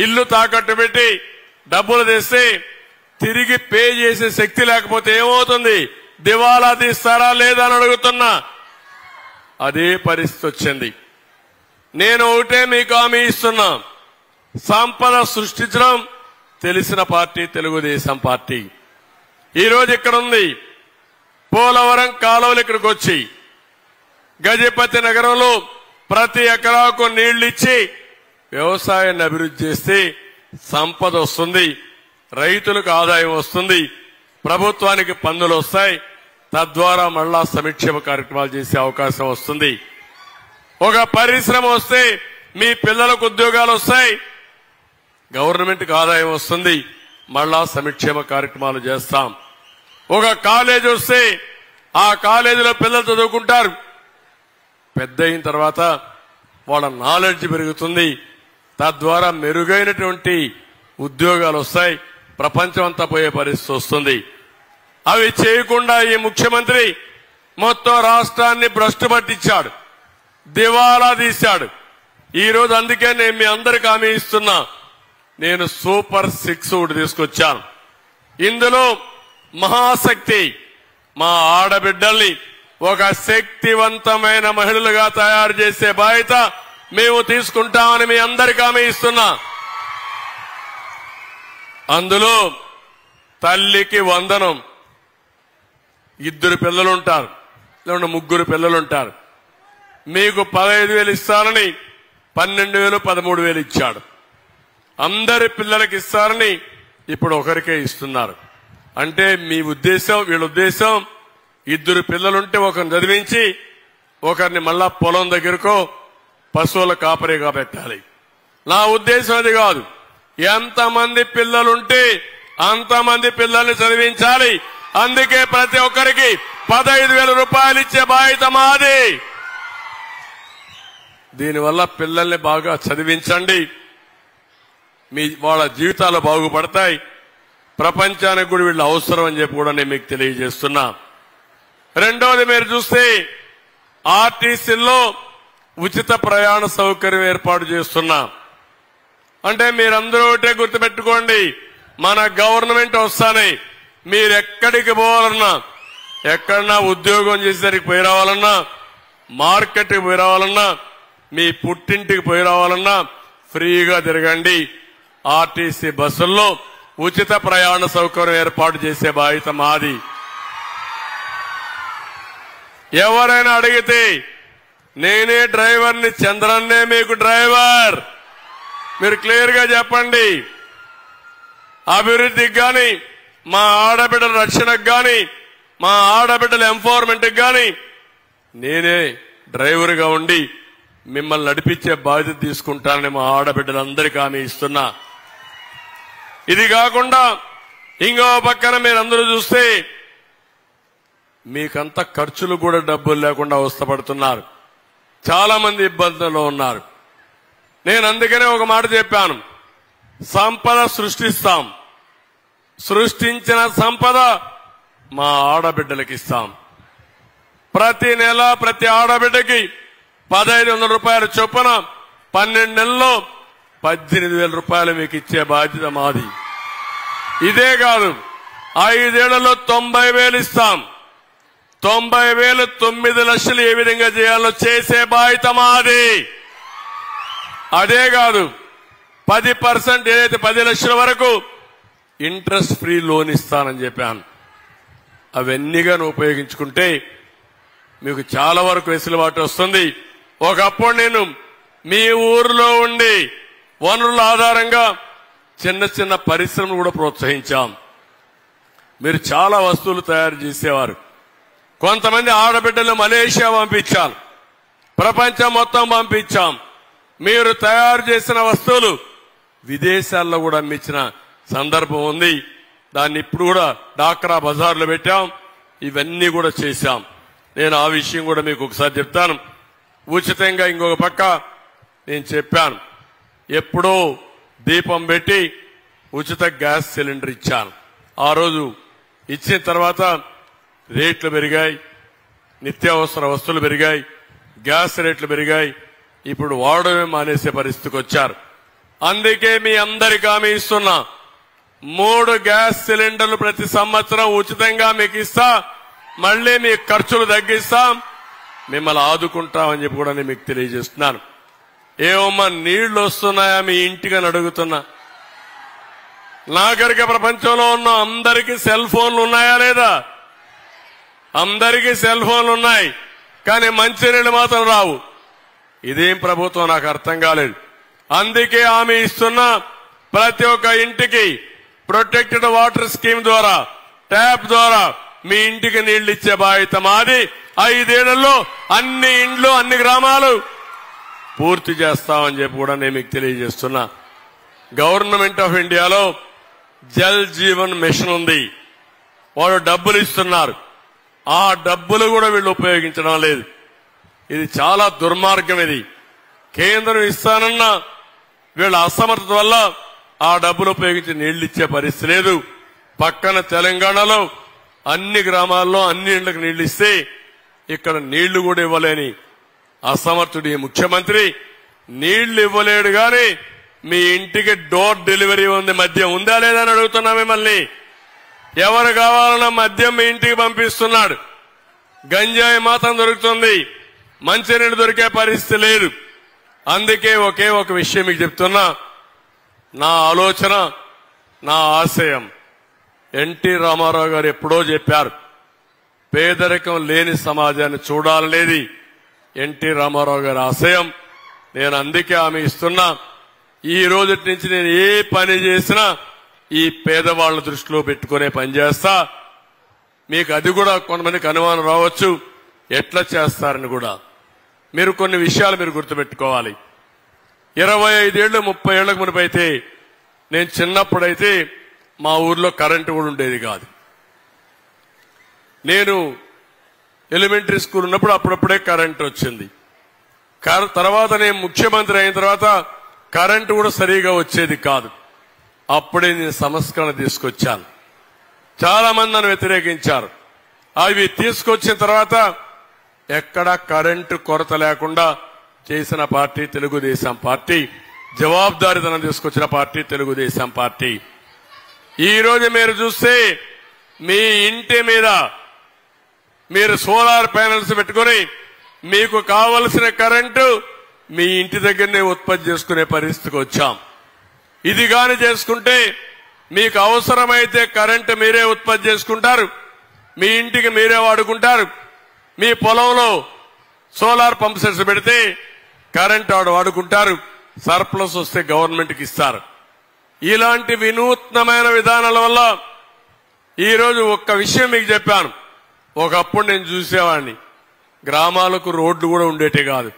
ఇల్లు తాకట్టు పెట్టి డబ్బులు తెస్తే తిరిగి పే చేసే శక్తి లేకపోతే ఏమవుతుంది? దివాలా తీస్తారా లేదా అని అడుగుతున్నా. అదే పరిస్థితి వచ్చింది. నేను ఒకటే మీకు హామీ ఇస్తున్నా. సంపద సృష్టించడం తెలిసిన పార్టీ తెలుగుదేశం పార్టీ. ఈరోజు ఇక్కడ ఉంది. పోలవరం కాలువలు ఇక్కడికి వచ్చి గజపతి నగరంలో ప్రతి ఎకరాకు నీళ్లిచ్చి వ్యవసాయాన్ని అభివృద్ధి చేస్తే సంపద వస్తుంది, రైతులకు ఆదాయం వస్తుంది, ప్రభుత్వానికి పన్నులు వస్తాయి. తద్వారా మళ్ళా సంక్షేమ కార్యక్రమాలు చేసే అవకాశం వస్తుంది. ఒక పరిశ్రమ వస్తే మీ పిల్లలకు ఉద్యోగాలు వస్తాయి, గవర్నమెంట్కి ఆదాయం వస్తుంది, మళ్ళా సంక్షేమ కార్యక్రమాలు చేస్తాం. ఒక కాలేజ్ వస్తే ఆ కాలేజీలో పిల్లలు చదువుకుంటారు. పెద్ద అయిన తర్వాత వాళ్ళ నాలెడ్జ్ పెరుగుతుంది. తద్వారా మెరుగైనటువంటి ఉద్యోగాలు వస్తాయి. ప్రపంచం అంతా పోయే పరిస్థితి వస్తుంది. అవి చేయకుండా ఈ ముఖ్యమంత్రి మొత్తం రాష్ట్రాన్ని భ్రష్టు పట్టించాడు, దివాలా తీశాడు. ఈరోజు అందుకే నేను మీ అందరికి హామీ ఇస్తున్నా. నేను సూపర్ 6 ఒకటి తీసుకొచ్చాను. ఇందులో మహాశక్తి, మా ఆడబిడ్డల్ని ఒక శక్తివంతమైన మహిళలుగా తయారు చేసే బాధ్యత మేము తీసుకుంటామని మీ అందరికీ హామీ ఇస్తున్నా. అందులో తల్లికి వందనం. 2 పిల్లలుంటారు, లేదా 3 పిల్లలుంటారు. మీకు 15,000 ఇస్తారని 12,000, 13,000 ఇచ్చాడు. అందరి పిల్లలకి ఇస్తారని ఇప్పుడు ఒకరికే ఇస్తున్నారు. అంటే మీ ఉద్దేశం, వీళ్ళ ఉద్దేశం 2 పిల్లలుంటే ఒకరిని చదివించి ఒకరిని మళ్ళా పొలం దగ్గరకో పశువుల కాపరిగా పెట్టాలి. నా ఉద్దేశం అది కాదు. ఎంతమంది పిల్లలుంటే అంతమంది పిల్లల్ని చదివించాలి. అందుకే ప్రతి ఒక్కరికి 15,000 రూపాయలు ఇచ్చే బాధ్యత మాది. దీనివల్ల పిల్లల్ని బాగా చదివించండి, వాళ్ళ జీవితాలు బాగుపడతాయి, ప్రపంచానికి కూడా వీళ్ళు అవసరం అని చెప్పి కూడా నేను మీకు తెలియజేస్తున్నా. రెండోది, మీరు చూస్తే ఆర్టీసీలో ఉచిత ప్రయాణ సౌకర్యం ఏర్పాటు చేస్తున్నా. అంటే మీరందరూ ఒకటే గుర్తుపెట్టుకోండి, మన గవర్నమెంట్ వస్తానే మీరు ఎక్కడికి పోవాలన్నా, ఎక్కడన్నా ఉద్యోగం చేసేసరికి పోయి రావాలన్నా, మార్కెట్కి పోయి రావాలన్నా, మీ పుట్టింటికి పోయి రావాలన్నా ఫ్రీగా తిరగండి. ఆర్టీసీ బస్సుల్లో ఉచిత ప్రయాణ సౌకర్యం ఏర్పాటు చేసే బాధ్యత మాది. ఎవరైనా అడిగితే నేనే డ్రైవర్ని, చంద్రన్నే మీకు డ్రైవర్, మీరు క్లియర్ గా చెప్పండి. అభివృద్ధికి గాని, మా ఆడబిడ్డల రక్షణకు గాని, మా ఆడబిడ్డల ఎంపవర్మెంట్కి గాని నేనే డ్రైవర్గా ఉండి మిమ్మల్ని నడిపించే బాధ్యత తీసుకుంటానని మా ఆడబిడ్డలందరికీ హామీ ఇస్తున్నా. ఇది కాకుండా ఇంకో పక్కన మీరందరూ చూస్తే మీకంత ఖర్చులు కూడా డబ్బులు లేకుండా అవస్థపడుతున్నారు, చాలా మంది ఇబ్బందుల్లో ఉన్నారు. నేను అందుకనే ఒక మాట చెప్పాను, సంపద సృష్టిస్తాం, సృష్టించిన సంపద మా ఆడబిడ్డలకి ఇస్తాం. ప్రతి నెల ప్రతి ఆడబిడ్డకి 1,500 రూపాయల చొప్పున 12 నెలల్లో 18,000 రూపాయలు మీకు ఇచ్చే బాధ్యత మాది. ఇదే కాదు, 5 ఏళ్లలో 90,000 ఇస్తాం. 90,000 9 లక్షలు ఏ విధంగా చేయాలో చేసే బాధ్యత మాది. అదే కాదు, 10% ఏదైతే 10 లక్షల వరకు ఇంట్రెస్ట్ ఫ్రీ లోన్ ఇస్తానని చెప్పాను. అవన్నీగా ఉపయోగించుకుంటే మీకు చాలా వరకు వెసులుబాటు వస్తుంది. ఒకప్పుడు నేను మీ ఊర్లో ఉండి వనరుల ఆధారంగా చిన్న చిన్న పరిశ్రమలు కూడా ప్రోత్సహించాం. మీరు చాలా వస్తువులు తయారు చేసేవారు. కొంతమంది ఆడబిడ్డలు మలేషియా పంపించాం, ప్రపంచం మొత్తం పంపించాం. మీరు తయారు చేసిన వస్తువులు విదేశాల్లో కూడా అమ్మించిన సందర్భం ఉంది. దాన్ని ఇప్పుడు కూడా డాక్రా బజార్లో పెట్టాం. ఇవన్నీ కూడా చేశాం. నేను ఆ విషయం కూడా మీకు ఒకసారి చెప్తాను. ఉచితంగా ఇంకొక పక్క నేను చెప్పాను, ఎప్పుడో దీపం పెట్టి ఉచిత గ్యాస్ సిలిండర్ ఇచ్చాను. ఆ రోజు ఇచ్చిన తర్వాత రేట్లు పెరిగాయి, నిత్యావసర వస్తువులు పెరిగాయి, గ్యాస్ రేట్లు పెరిగాయి. ఇప్పుడు వాడమే మానేసే పరిస్థితికి వచ్చారు. అందుకే మీ అందరికీ హామీ ఇస్తున్నా, 3 గ్యాస్ సిలిండర్లు ప్రతి సంవత్సరం ఉచితంగా మీకు ఇస్తా, మళ్లీ మీ ఖర్చులు తగ్గిస్తాం, మిమ్మల్ని ఆదుకుంటామని చెప్పి కూడా నేను మీకు తెలియజేస్తున్నాను. ఏమమ్మా నీళ్లు వస్తున్నాయా మీ ఇంటికి అని అడుగుతున్నా. నాగరిక ప్రపంచంలో ఉన్న అందరికీ సెల్ ఫోన్లు ఉన్నాయా లేదా? అందరికీ సెల్ ఫోన్లు ఉన్నాయి, కానీ మంచినీళ్లు మాత్రం రావు. ఇదేం ప్రభుత్వం నాకు అర్థం కాలేదు. అందుకే హామీ ఇస్తున్నా, ప్రతి ఒక్క ఇంటికి ప్రొటెక్టెడ్ వాటర్ స్కీమ్ ద్వారా, ట్యాప్ ద్వారా మీ ఇంటికి నీళ్లు ఇచ్చే బాధ్యత మాది. 5 ఏళ్లలో అన్ని ఇండ్లు, అన్ని గ్రామాలు పూర్తి చేస్తామని చెప్పి కూడా నేను మీకు తెలియజేస్తున్నా. గవర్నమెంట్ ఆఫ్ ఇండియాలో జల్ జీవన్ మిషన్ ఉంది. వాళ్ళు డబ్బులు ఇస్తున్నారు, ఆ డబ్బులు కూడా వీళ్ళు ఉపయోగించడం లేదు. ఇది చాలా దుర్మార్గం. ఇది కేంద్రం ఇస్తానన్న వీళ్ళ అసమర్థత వల్ల ఆ డబ్బులు ఉపయోగించి నీళ్లు ఇచ్చే పరిస్థితి లేదు. పక్కన తెలంగాణలో అన్ని గ్రామాల్లో అన్ని ఇళ్లకు నీళ్లు ఇస్తే ఇక్కడ నీళ్లు కూడా ఇవ్వలేని అసమర్థుడు ఈ ముఖ్యమంత్రి. నీళ్లు ఇవ్వలేడు గాని మీ ఇంటికి డోర్ డెలివరీ ఉంది. మద్యం ఉందా లేదా అని అడుగుతున్నా మిమ్మల్ని. ఎవరు కావాలన్నా మద్యం మీ ఇంటికి పంపిస్తున్నాడు. గంజాయి మాత్రం దొరుకుతుంది, మంచినీళ్ళు దొరికే పరిస్థితి లేదు. అందుకే ఒకే ఒక విషయం మీకు చెప్తున్నా, నా ఆలోచన, నా ఆశయం ఎన్టీ రామారావు గారు ఎప్పుడో చెప్పారు, పేదరికం లేని సమాజాన్ని చూడాలనేది ఎన్టీ రామారావు గారి ఆశయం. నేను అందుకే హామీ ఇస్తున్నా, ఈ రోజు నుంచి నేను ఏ పని చేసినా ఈ పేదవాళ్ల దృష్టిలో పెట్టుకునే పని చేస్తా. మీకు అది కూడా కొంతమందికి అనుమానం రావచ్చు, ఎట్లా చేస్తారని కూడా. మీరు కొన్ని విషయాలు మీరు గుర్తుపెట్టుకోవాలి. 25 ఏళ్లు 30 ఏళ్లకు మునిపైతే, నేను చిన్నప్పుడైతే మా ఊర్లో కరెంటు కూడా ఉండేది కాదు. నేను ఎలిమెంటరీ స్కూల్ ఉన్నప్పుడు అప్పుడప్పుడే కరెంటు వచ్చింది. తర్వాత నేను ముఖ్యమంత్రి అయిన తర్వాత కరెంటు కూడా సరిగా వచ్చేది కాదు. అప్పుడే నేను సంస్కరణ తీసుకొచ్చాను. చాలా మంది నన్ను వ్యతిరేకించారు. అవి తీసుకొచ్చిన తర్వాత ఎక్కడా కరెంటు కొరత లేకుండా చేసిన పార్టీ తెలుగుదేశం పార్టీ. జవాబుదారీతనం తీసుకొచ్చిన పార్టీ తెలుగుదేశం పార్టీ. ఈ రోజు మీరు చూస్తే మీ ఇంటి మీద మీరు సోలార్ ప్యానెల్స్ పెట్టుకుని మీకు కావలసిన కరెంటు మీ ఇంటి దగ్గరనే ఉత్పత్తి చేసుకునే పరిస్థితికి వచ్చాం. ఇది గాని చేసుకుంటే మీకు అవసరమైతే కరెంటు మీరే ఉత్పత్తి చేసుకుంటారు, మీ ఇంటికి మీరే వాడుకుంటారు. మీ పొలంలో సోలార్ పంప్ సెట్స్ పెడితే కరెంటు వాడుకుంటారు. సర్ప్లస్ వస్తే గవర్నమెంట్కి ఇస్తారు. ఇలాంటి వినూత్నమైన విధానాల వల్ల ఈరోజు ఒక్క విషయం మీకు చెప్పాను. ఒకప్పుడు నేను చూసేవాడిని, గ్రామాలకు రోడ్లు కూడా ఉండేటే కాదు,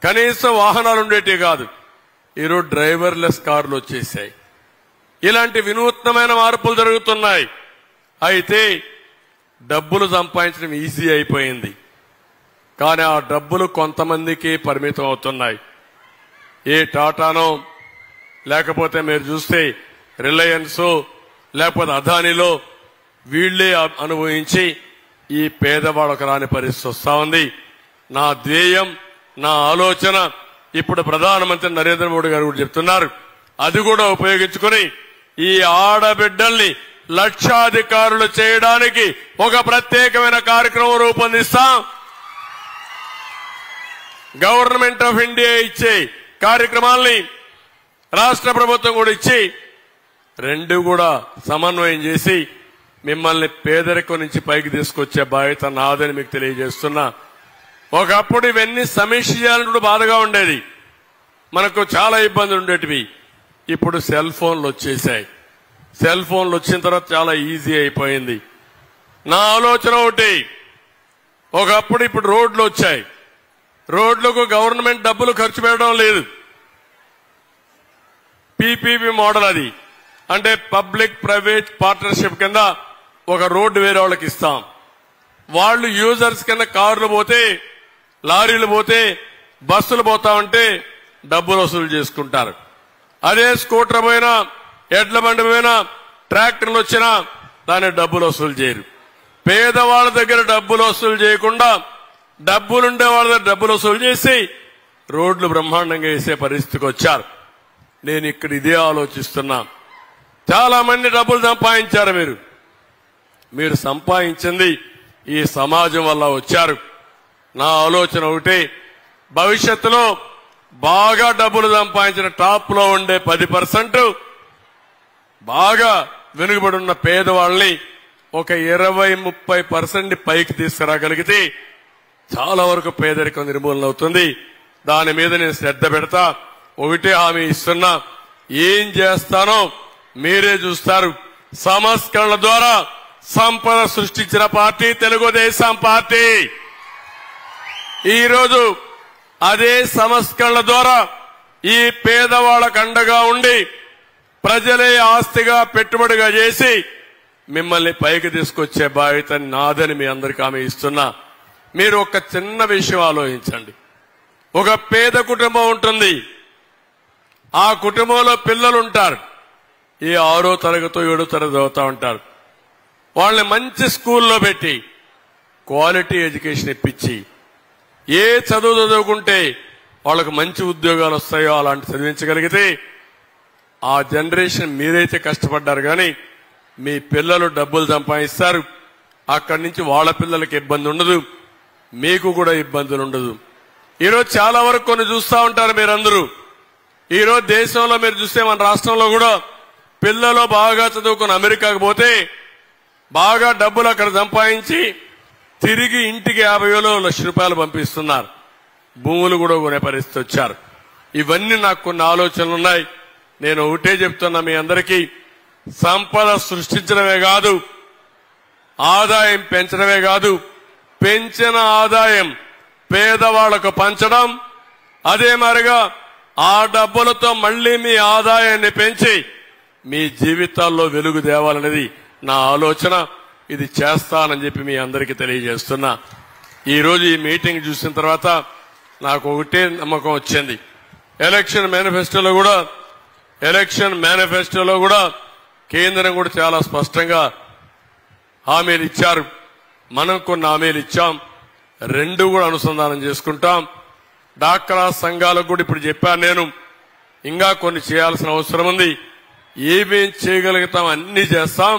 కనీసం వాహనాలు ఉండేటే కాదు. ఈరోజు డ్రైవర్లెస్ కార్లు వచ్చేసాయి. ఇలాంటి వినూత్నమైన మార్పులు జరుగుతున్నాయి. అయితే డబ్బులు సంపాదించడం ఈజీ అయిపోయింది. కానీ ఆ డబ్బులు కొంతమందికి పరిమితం అవుతున్నాయి. ఏ టాటానో లేకపోతే మీరు చూస్తే రిలయన్స్ లేకపోతే అదానిలో వీళ్లే అనుభవించి ఈ పేదవాళ్ళకు రాని పరిస్థితి వస్తా ఉంది. నా ధ్యేయం, నా ఆలోచన ఇప్పుడు ప్రధానమంత్రి నరేంద్ర మోడీ గారు కూడా చెప్తున్నారు, అది కూడా ఉపయోగించుకుని ఈ ఆడబిడ్డల్ని లక్షాధికారులు చేయడానికి ఒక ప్రత్యేకమైన కార్యక్రమం రూపొందిస్తాం. గవర్నమెంట్ ఆఫ్ ఇండియా ఇచ్చే కార్యక్రమాల్ని రాష్ట్ర ప్రభుత్వం కూడా ఇచ్చి రెండు కూడా సమన్వయం చేసి మిమ్మల్ని పేదరికం నుంచి పైకి తీసుకొచ్చే బాధ్యత నాదని మీకు తెలియజేస్తున్నా. ఒకప్పుడు ఇవన్నీ సమీక్ష చేయాలంటే బాధగా ఉండేది, మనకు చాలా ఇబ్బందులు ఉండేటివి. ఇప్పుడు సెల్ ఫోన్లు వచ్చేసాయి. సెల్ ఫోన్లు వచ్చిన తర్వాత చాలా ఈజీ అయిపోయింది. నా ఆలోచన ఒకటి, ఒకప్పుడు ఇప్పుడు రోడ్లు వచ్చాయి, రోడ్లకు గవర్నమెంట్ డబ్బులు ఖర్చు పెట్టడం లేదు. పీపీపీ మోడల్ అది, అంటే పబ్లిక్ ప్రైవేట్ పార్ట్నర్షిప్ కింద ఒక రోడ్డు వేరే వాళ్ళకి ఇస్తాం. వాళ్ళు యూజర్స్ కింద కార్లు పోతే, లారీలు పోతే, బస్సులు పోతా ఉంటే డబ్బులు వసూలు చేసుకుంటారు. అదే స్కూటర్ పోయినా, ఎడ్ల బండి పోయినా, ట్రాక్టర్లు వచ్చినా దాని డబ్బులు వసూలు చేయరు. పేదవాళ్ళ దగ్గర డబ్బులు వసూలు చేయకుండా డబ్బులుండే వాళ్ళ దగ్గర డబ్బులు వసూలు చేసి రోడ్లు బ్రహ్మాండంగా వేసే పరిస్థితికి వచ్చారు. నేను ఇక్కడ ఇదే ఆలోచిస్తున్నా. చాలా మంది డబ్బులు సంపాదించారు. మీరు సంపాదించింది ఈ సమాజం వల్ల వచ్చారు. నా ఆలోచన ఒకటి, భవిష్యత్తులో బాగా డబ్బులు సంపాదించిన టాప్ లో ఉండే 10% బాగా వెనుకబడి ఉన్న పేదవాళ్ళని ఒక 20-30% పైకి తీసుకురాగలిగితే చాలా వరకు పేదరికం నిర్మూలన అవుతుంది. దాని మీద నేను శ్రద్ధ పెడతా. ఒకటే హామీ ఇస్తున్నా, ఏం చేస్తానో మీరే చూస్తారు. సంస్కరణల ద్వారా సంపద సృష్టించిన పార్టీ తెలుగుదేశం పార్టీ. ఈరోజు అదే సంస్కరణల ద్వారా ఈ పేదవాళ్లకు అండగా ఉండి ప్రజలే ఆస్తిగా పెట్టుబడిగా చేసి మిమ్మల్ని పైకి తీసుకొచ్చే బాధ్యత నాదని మీ అందరికీ హామీ ఇస్తున్నా. మీరు ఒక చిన్న విషయం ఆలోచించండి. ఒక పేద కుటుంబం ఉంటుంది, ఆ కుటుంబంలో పిల్లలు ఉంటారు, ఈ 6వ తరగతి 7వ తరగతి చదువుతా ఉంటారు. వాళ్ళని మంచి స్కూల్లో పెట్టి క్వాలిటీ ఎడ్యుకేషన్ ఇప్పించి ఏ చదువు చదువుకుంటే వాళ్ళకు మంచి ఉద్యోగాలు వస్తాయో అలాంటి చదివించగలిగితే ఆ జనరేషన్ మీరైతే కష్టపడ్డారు, కానీ మీ పిల్లలు డబ్బులు సంపాదిస్తారు. అక్కడి నుంచి వాళ్ళ పిల్లలకి ఇబ్బంది ఉండదు, మీకు కూడా ఇబ్బందులు ఉండదు. ఈరోజు చాలా వరకు కొన్ని చూస్తూ ఉంటారు మీరందరూ. ఈరోజు దేశంలో మీరు చూస్తే మన రాష్ట్రంలో కూడా పిల్లలు బాగా చదువుకుని అమెరికాకు పోతే బాగా డబ్బులు అక్కడ సంపాదించి తిరిగి ఇంటికి 50,000 లక్ష రూపాయలు పంపిస్తున్నారు. భూములు కూడా కొనే పరిస్థితి వచ్చారు. ఇవన్నీ నాకు కొన్ని ఆలోచనలు ఉన్నాయి. నేను ఒకటే చెప్తున్నా మీ అందరికీ, సంపద సృష్టించడమే కాదు, ఆదాయం పెంచడమే కాదు, పెంచిన ఆదాయం పేదవాళ్లకు పంచడం, అదే మరిగా ఆ డబ్బులతో మళ్లీ మీ ఆదాయాన్ని పెంచి మీ జీవితాల్లో వెలుగు తేవాలనేది నా ఆలోచన. ఇది చేస్తానని చెప్పి మీ అందరికీ తెలియజేస్తున్నా. ఈ రోజు ఈ మీటింగ్ చూసిన తర్వాత నాకు ఒకటే నమ్మకం వచ్చింది. ఎలక్షన్ మేనిఫెస్టోలో కూడా కేంద్రం కూడా చాలా స్పష్టంగా హామీలు ఇచ్చారు. మనం కొన్ని హామీలు ఇచ్చాం. రెండు కూడా అనుసంధానం చేసుకుంటాం. డాక్రా సంఘాలకు కూడా ఇప్పుడు చెప్పాను నేను, ఇంకా కొన్ని చేయాల్సిన అవసరం ఉంది. ఏమేం చేయగలుగుతాం అన్ని చేస్తాం.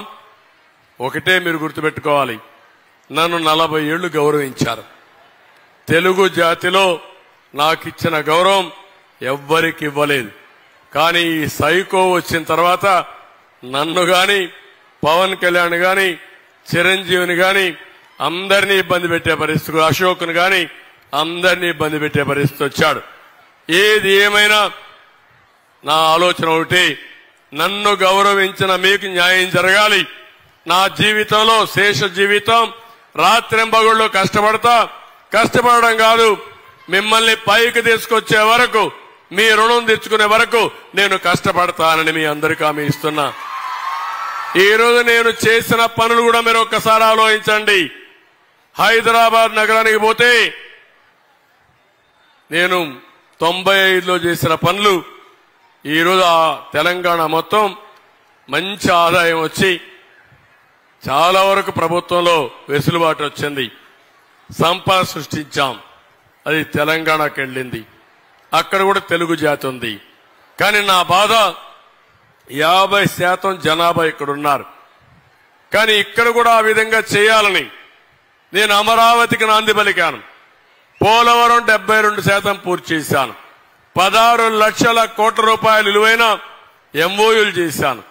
ఒకటే మీరు గుర్తుపెట్టుకోవాలి, నన్ను 40 ఏళ్లు గౌరవించారు. తెలుగు జాతిలో నాకిచ్చిన గౌరవం ఎవ్వరికి ఇవ్వలేదు. కానీ ఈ సైకో వచ్చిన తర్వాత నన్ను గాని, పవన్ కళ్యాణ్ గాని, చిరంజీవిని గాని అందరినీ ఇబ్బంది పెట్టే పరిస్థితి, అశోక్ను గాని అందరినీ ఇబ్బంది పెట్టే పరిస్థితి వచ్చాడు. ఏది ఏమైనా నా ఆలోచన ఒకటి, నన్ను గౌరవించిన మీకు న్యాయం జరగాలి. నా జీవితంలో శేష జీవితం రాత్రింబగళ్ళు కష్టపడడం కాదు, మిమ్మల్ని పైకి తీసుకొచ్చే వరకు, మీ రుణం తెచ్చుకునే వరకు నేను కష్టపడతానని మీ అందరికీ హామీ ఇస్తున్నా. ఈ రోజు నేను చేసిన పనులు కూడా మీరు ఒక్కసారి ఆలోచించండి. హైదరాబాద్ నగరానికి పోతే నేను 95లో చేసిన పనులు ఈరోజు ఆ తెలంగాణ మొత్తం మంచి ఆదాయం వచ్చి చాలా వరకు ప్రభుత్వంలో వెసులుబాటు వచ్చింది. సంపద సృష్టించాం. అది తెలంగాణకు వెళ్ళింది. అక్కడ కూడా తెలుగు జాతి ఉంది. కానీ నా బాధ 50% జనాభా ఇక్కడున్నారు. కానీ ఇక్కడ కూడా ఆ విధంగా చేయాలని నేను అమరావతికి నాంది పలికాను. పోలవరం 72% పూర్తి చేశాను. 16 లక్షల కోట్ల రూపాయలు విలువైన ఎంఓయూలు చేశాను.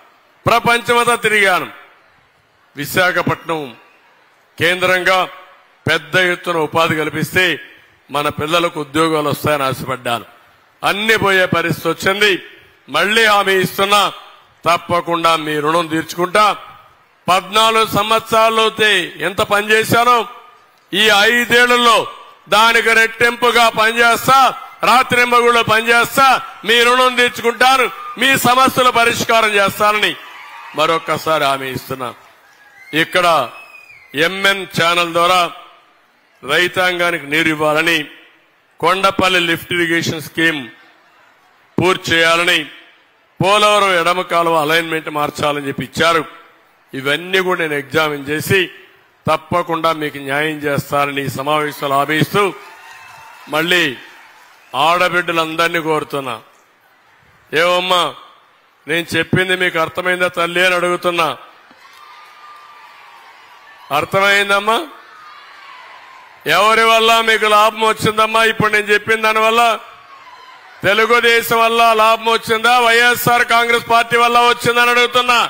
ప్రపంచమంతా తిరిగాను. విశాఖపట్నం కేంద్రంగా పెద్ద ఎత్తున ఉపాధి కల్పిస్తే మన పిల్లలకు ఉద్యోగాలు వస్తాయని ఆశపడ్డాను. అన్ని పోయే పరిస్థితి వచ్చింది. మళ్లీ హామీ ఇస్తున్నా, తప్పకుండా మీ రుణం తీర్చుకుంటా. 14 సంవత్సరాల్లో ఎంత పనిచేశానో ఈ 5 ఏళ్లలో దానికి రెట్టింపుగా పనిచేస్తా, రాత్రింబగుళ్ళు పనిచేస్తా, మీ రుణం తీర్చుకుంటాను, మీ సమస్యల పరిష్కారం చేస్తానని మరొక్కసారి హామీ ఇస్తున్నా. ఇక్కడ ఎంఎన్ ఛానల్ ద్వారా రైతాంగానికి నీరు ఇవ్వాలని, కొండపల్లి లిఫ్ట్ ఇరిగేషన్ స్కీమ్ పూర్తి చేయాలని, పోలవరం ఎడమ కాలువ అలైన్మెంట్ మార్చాలని చెప్పి ఇచ్చారు. ఇవన్నీ కూడా నేను ఎగ్జామిన్ చేసి తప్పకుండా మీకు న్యాయం చేస్తానని ఈ సమావేశాలు హామీ ఇస్తూ, మళ్లీ ఆడబిడ్డలందరినీ కోరుతున్నా, ఏమమ్మా నేను చెప్పింది మీకు అర్థమైందా తల్లి అని అడుగుతున్నా. అర్థమైందమ్మా? ఎవరి వల్ల మీకు లాభం వచ్చిందమ్మా? ఇప్పుడు నేను చెప్పిన దానివల్ల తెలుగుదేశం వల్ల లాభం వచ్చిందా, వైఎస్ఆర్ కాంగ్రెస్ పార్టీ వల్ల వచ్చిందని అడుగుతున్నా.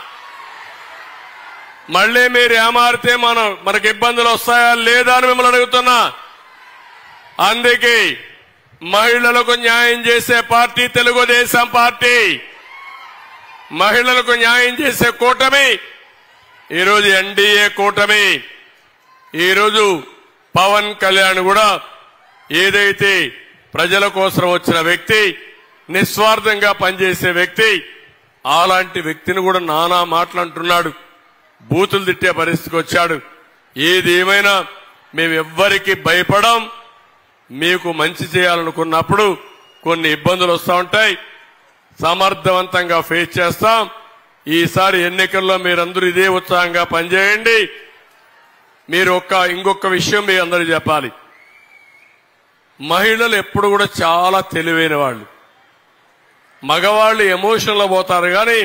మళ్లీ మీరు ఏమారితే మనకు ఇబ్బందులు వస్తాయా లేదా అని మిమ్మల్ని అడుగుతున్నా. అందుకే మహిళలకు న్యాయం చేసే పార్టీ తెలుగుదేశం పార్టీ. మహిళలకు న్యాయం చేసే కూటమి ఈరోజు ఎన్డీఏ కూటమి. ఈరోజు పవన్ కళ్యాణ్ కూడా ఏదైతే ప్రజల కోసం వచ్చిన వ్యక్తి, నిస్వార్థంగా పనిచేసే వ్యక్తి, అలాంటి వ్యక్తిని కూడా నానా మాటలంటున్నాడు, బూతులు తిట్టే పరిస్థితికి వచ్చాడు. ఏది ఏమైనా మేమెవ్వరికి భయపడం. మీకు మంచి చేయాలనుకున్నప్పుడు కొన్ని ఇబ్బందులు వస్తూ ఉంటాయి, సమర్థవంతంగా ఫేస్ చేస్తాం. ఈసారి ఎన్నికల్లో మీరందరూ ఇదే ఉత్సాహంగా పనిచేయండి. మీరు ఇంకొక విషయం మీ అందరూ చెప్పాలి. మహిళలు ఎప్పుడు కూడా చాలా తెలివైన వాళ్ళు. మగవాళ్ళు ఎమోషన్లో పోతారు, కానీ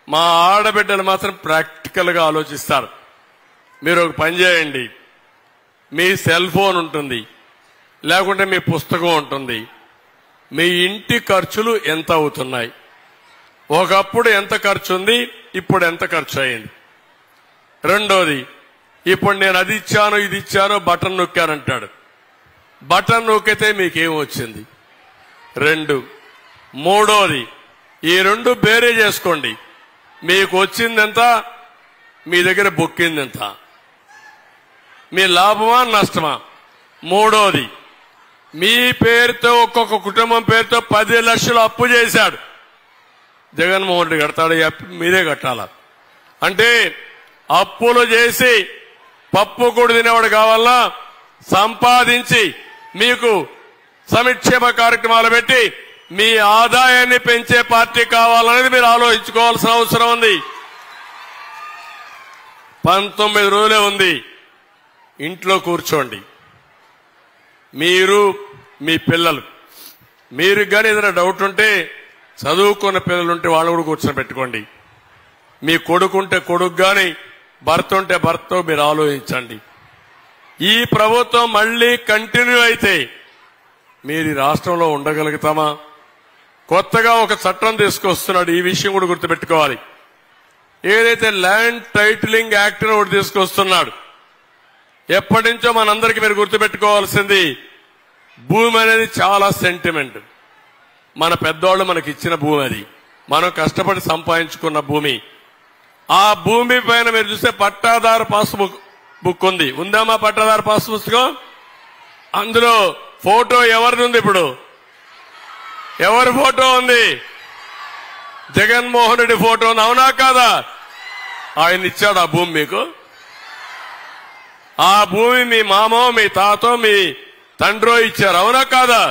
మా ఆడబిడ్డలు మాత్రం ప్రాక్టికల్ గా ఆలోచిస్తారు. మీరు ఒక పని చేయండి, మీ సెల్ ఫోన్ ఉంటుంది, లేకుంటే మీ పుస్తకం ఉంటుంది, మీ ఇంటి ఖర్చులు ఎంత అవుతున్నాయి, ఒకప్పుడు ఎంత ఖర్చు ఉంది, ఇప్పుడు ఎంత ఖర్చు అయింది. రెండోది, ఇప్పుడు నేను అది ఇచ్చాను ఇది ఇచ్చాను బటన్ నొక్కానంటాడు. బటన్ నొక్కితే మీకేం వచ్చింది? 2. మూడోది, ఈ 2 బేరే చేసుకోండి. మీకు వచ్చిందెంత, మీ దగ్గర బొక్కిందెంత, మీ లాభమా నష్టమా? మూడోది, మీ పేరుతో ఒక్కొక్క కుటుంబం పేరుతో 10 లక్షలు అప్పు చేశాడు జగన్మోహన్ రెడ్డి. కడతాడు, మీరే కట్టాల. అంటే అప్పులు చేసి పప్పు కూడా తినేవాడు కావాలా, సంపాదించి మీకు సంక్షేమ కార్యక్రమాలు పెట్టి మీ ఆదాయాన్ని పెంచే పార్టీ కావాలనేది మీరు ఆలోచించుకోవాల్సిన అవసరం ఉంది. 19 రోజులే ఉంది. ఇంట్లో కూర్చోండి. మీరు మీ పిల్లలు, మీరు కానీ ఏదైనా డౌట్ ఉంటే చదువుకున్న పిల్లలుంటే వాళ్ళు కూడా కూర్చొని పెట్టుకోండి. మీ కొడుకుంటే కొడుకు గాని భర్త ఉంటే భర్తతో మీరు ఆలోచించండి. ఈ ప్రభుత్వం మళ్లీ కంటిన్యూ అయితే మీరు రాష్ట్రంలో ఉండగలుగుతామా? కొత్తగా ఒక చట్టం తీసుకొస్తున్నాడు. ఈ విషయం కూడా గుర్తుపెట్టుకోవాలి. ఏదైతే ల్యాండ్ టైటిలింగ్ యాక్ట్ అని ఒకటి తీసుకొస్తున్నాడు. ఎప్పటి నుంచో మనందరికీ మీరు గుర్తుపెట్టుకోవాల్సింది, భూమి అనేది చాలా సెంటిమెంట్. మన పెద్దవాళ్ళు మనకి ఇచ్చిన భూమి, అది మనం కష్టపడి సంపాదించుకున్న భూమి. ఆ భూమి పైన మీరు చూస్తే పట్టాదారు పాస్ బుక్ ఉంది. ఉందామా పట్టాదారు పాస్ పుస్తకం? అందులో ఫోటో ఎవరిది ఉంది? ఇప్పుడు ఎవరి ఫోటో ఉంది? జగన్మోహన్ రెడ్డి ఫోటో ఉంది. అవునా కాదా? ఆయన ఇచ్చాడు ఆ భూమి మీకు. ఆ భూమి మీ మామో మీ తాతో మీ తండ్రో ఇచ్చారు. అవునా కాదా?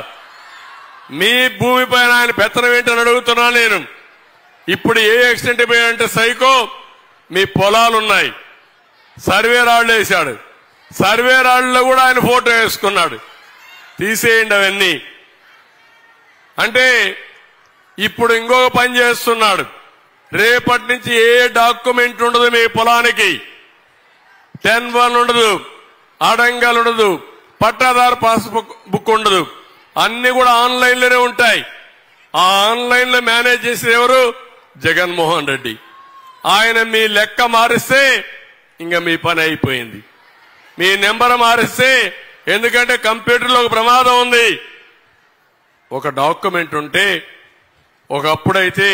మీ భూమి పైన ఆయన పెత్తనం ఏంటని అడుగుతున్నా నేను. ఇప్పుడు ఏ ఎక్స్టెంట్ పోయాడంటే సైకో, మీ పొలాలున్నాయి, సర్వే రాళ్లు వేశాడు. సర్వే రాళ్లలో కూడా ఆయన ఫోటో వేసుకున్నాడు. తీసేయండి అవన్నీ. అంటే ఇప్పుడు ఇంకొక పని చేస్తున్నాడు. రేపటి నుంచి ఏ డాక్యుమెంట్ ఉండదు మీ పొలానికి. 10-1 ఉండదు, అడంగల్ ఉండదు, పట్టాదారు పాస్ బుక్ ఉండదు. అన్ని కూడా ఆన్లైన్ లోనే ఉంటాయి. ఆ ఆన్లైన్ లో మేనేజ్ చేసేది ఎవరు? జగన్మోహన్ రెడ్డి. ఆయన మీ లెక్క మారిస్తే ఇంకా మీ పని అయిపోయింది. మీ నెంబర్ మారిస్తే, ఎందుకంటే కంప్యూటర్లో ఒక ప్రమాదం ఉంది. ఒక డాక్యుమెంట్ ఉంటే ఒకప్పుడైతే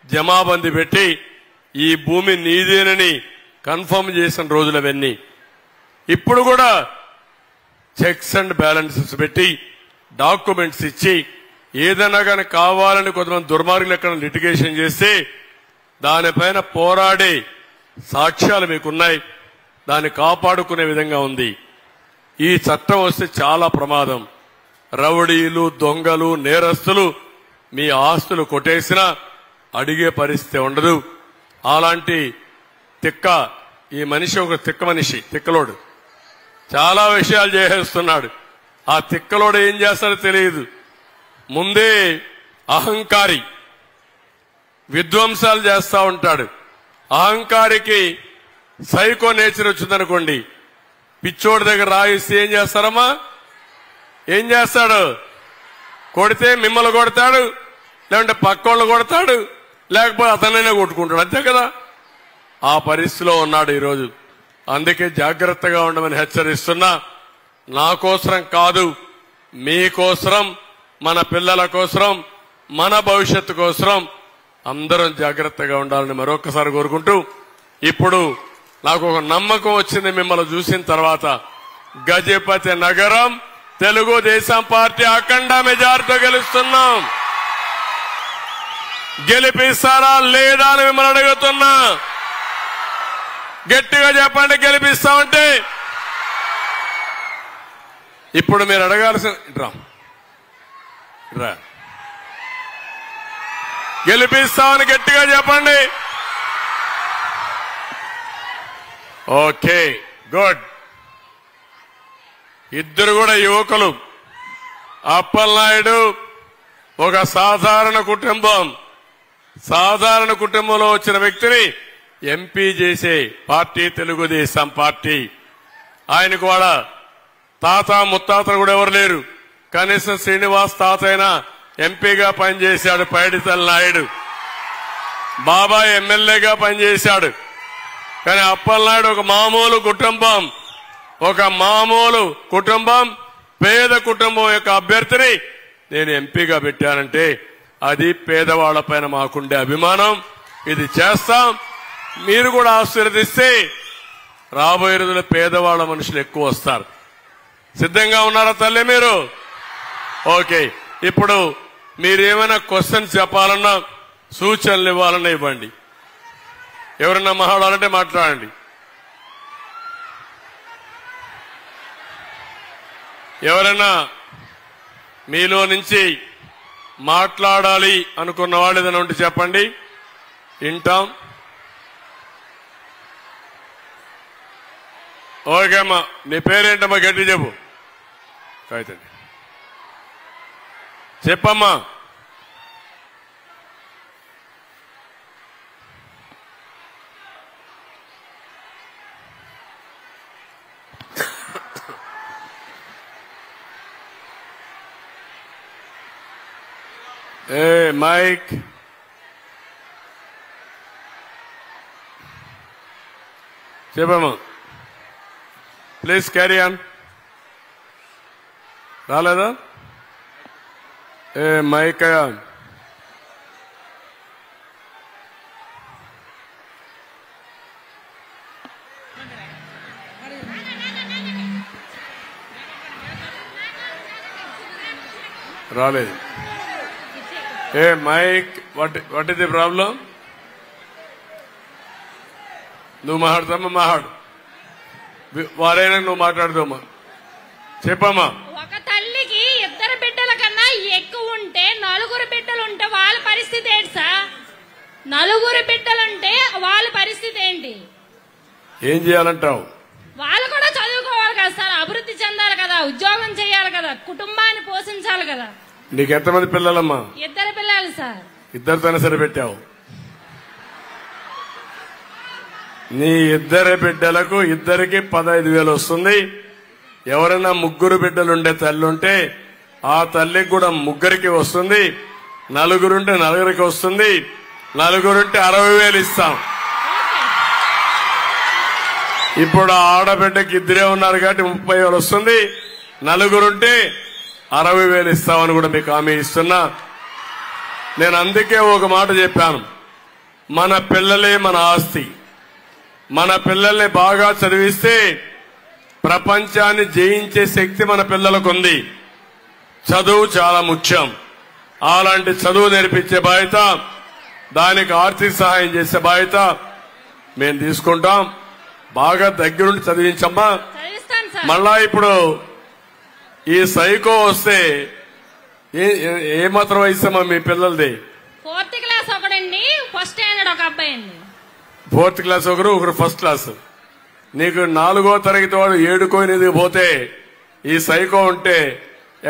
జమాబందీ పెట్టి ఈ భూమి నీదేనని కన్ఫర్మ్ చేసిన రోజులు అవన్నీ. ఇప్పుడు కూడా చెక్స్ అండ్ బ్యాలెన్సెస్ పెట్టి డాక్యుమెంట్స్ ఇచ్చి ఏదైనా కానీ కావాలని కొంతమంది దుర్మార్గులు ఎక్కడ లిటిగేషన్ చేస్తే దానిపైన పోరాడే సాక్ష్యాలు మీకున్నాయి. దాన్ని కాపాడుకునే విధంగా ఉంది. ఈ చట్టం వస్తే చాలా ప్రమాదం. రౌడీలు, దొంగలు, నేరస్తులు మీ ఆస్తులు కొట్టేసినా అడిగే పరిస్థితి ఉండదు. అలాంటి తిక్క, ఈ మనిషి ఒక తిక్క మనిషి, తిక్కలోడు. చాలా విషయాలు చేసేస్తున్నాడు. ఆ తిక్కలోడు ఏం చేస్తాడో తెలియదు. ముందే అహంకారి, విధ్వంసాలు చేస్తా ఉంటాడు. అహంకారికి సైకో నేచర్ వచ్చిందనుకోండి, పిచ్చోడి దగ్గర రాయిస్తే ఏం చేస్తారమ్మా? ఏం చేస్తాడు? కొడితే మిమ్మల్ని కొడతాడు, లేకుంటే పక్కోళ్ళు కొడతాడు, లేకపోతే అతనైనా కొట్టుకుంటాడు. అంతే కదా? ఆ పరిస్థితిలో ఉన్నాడు ఈరోజు. అందుకే జాగ్రత్తగా ఉండమని హెచ్చరిస్తున్నా. నా కోసరం కాదు, మీకోసరం, మన పిల్లల కోసరం, మన భవిష్యత్తు కోసరం అందరం జాగ్రత్తగా ఉండాలని మరొకసారి కోరుకుంటూ, ఇప్పుడు నాకు ఒక నమ్మకం వచ్చింది మిమ్మల్ని చూసిన తర్వాత. గజపతి నగరం తెలుగుదేశం పార్టీ అఖండ మెజార్టీతో గెలుస్తున్నాం. గెలిపిస్తారా లేదా అని మిమ్మల్ని అడుగుతున్నా. గట్టిగా చెప్పండి, గెలిపిస్తామంటే. ఇప్పుడు మీరు అడగాల్సిన రా, గెలిపిస్తామని గట్టిగా చెప్పండి. Okay, good. ఇద్దరు కూడా యువకులు. అప్పలనాయుడు ఒక సాధారణ కుటుంబం. సాధారణ కుటుంబంలో వచ్చిన వ్యక్తిని ఎంపీ చేసే పార్టీ తెలుగుదేశం పార్టీ. ఆయనకు వాళ్ళ తాత ముత్తాతలు కూడా ఎవరు లేరు. కనీసం శ్రీనివాస్ తాత అయినా ఎంపీగా పనిచేశాడు. పైడితల్లి నాయుడు బాబాయ్ ఎమ్మెల్యేగా పనిచేశాడు. కానీ అప్పలనాయుడు ఒక మామూలు కుటుంబం, ఒక మామూలు కుటుంబం, పేద కుటుంబం యొక్క అభ్యర్థిని నేను ఎంపీగా పెట్టానంటే అది పేదవాళ్లపైన మాకుండే అభిమానం. ఇది చేస్తాం. మీరు కూడా ఆశీర్వదిస్తే రాబోయే రోజుల్లో పేదవాళ్ల మనుషులు ఎక్కువ వస్తారు. సిద్ధంగా ఉన్నారా తల్లి మీరు? ఓకే, ఇప్పుడు మీరేమైనా క్వశ్చన్స్ చెప్పాలన్నా, సూచనలు ఇవ్వాలన్నా ఇవ్వండి. ఎవరన్నా మాట్లాడాలంటే మాట్లాడండి. ఎవరైనా మీలో నుంచి మాట్లాడాలి అనుకున్న వాళ్ళు ఏదైనా ఉంటే చెప్పండి, వింటాం. ఓకే అమ్మా, నీ పేరేంటమ్మా? గట్టి చెప్పు. కాయితండి చెప్పమ్మా. ఏ మైక్ చెప్పమ్మా. Please carry on. రాలేదా? ఏ మైక్ రాలేదు. ఏ mic what is the problem? నువ్వు మాట్లాడతామా? మాట్లాడు. వారైనా నువ్వు మాట్లాడుతామా? చెప్పమ్మా. ఒక తల్లికి 2 బిడ్డల కన్నా ఎక్కువ ఉంటే 4 బిడ్డలుంటే వాళ్ళ పరిస్థితి ఏంటి సార్? 4 బిడ్డలుంటే వాళ్ళ పరిస్థితి ఏంటి? ఏం చేయాలంటావు? వాళ్ళు కూడా చదువుకోవాలి కదా సార్, అభివృద్ధి చెందాలి కదా, ఉద్యోగం చేయాలి కదా, కుటుంబాన్ని పోషించాలి కదా. నీకు ఎంతమంది పిల్లలమ్మా? 2 పిల్లలు సార్. 2తోనే సరిపెట్టావు. నీ 2 బిడ్డలకు ఇద్దరికి 15,000 వస్తుంది. ఎవరైనా 3 బిడ్డలుండే తల్లి ఉంటే ఆ తల్లికి కూడా 3కి వస్తుంది. 4 ఉంటే 4కి వస్తుంది. 4 ఉంటే 60,000 ఇస్తాం. ఇప్పుడు ఆడబిడ్డకి 2 ఉన్నారు కాబట్టి 30,000 వస్తుంది. 4 ఉంటే 60,000 ఇస్తామని కూడా మీకు హామీ ఇస్తున్నా. నేను అందుకే ఒక మాట చెప్పాను, మన పిల్లలే మన ఆస్తి. మన పిల్లల్ని బాగా చదివిస్తే ప్రపంచాన్ని జయించే శక్తి మన పిల్లలకు ఉంది. చదువు చాలా ముఖ్యం. అలాంటి చదువు నేర్పించే బాధ్యత, దానికి ఆర్థిక సహాయం చేసే బాధ్యత మేము తీసుకుంటాం. బాగా దగ్గరుండి చదివించమ్మా. మళ్ళా ఇప్పుడు ఈ సైకో వస్తే ఏమాత్రం వయసమ్మా మీ పిల్లలది? 4th క్లాస్ ఒకడండి, ఫస్ట్ స్టాండర్డ్ ఒక అబ్బాయి అండి. 4th క్లాస్ ఒకరు ఫస్ట్ క్లాస్. నీకు 4వ తరగతి వాడు 7కో 8 పోతే ఈ సైకో ఉంటే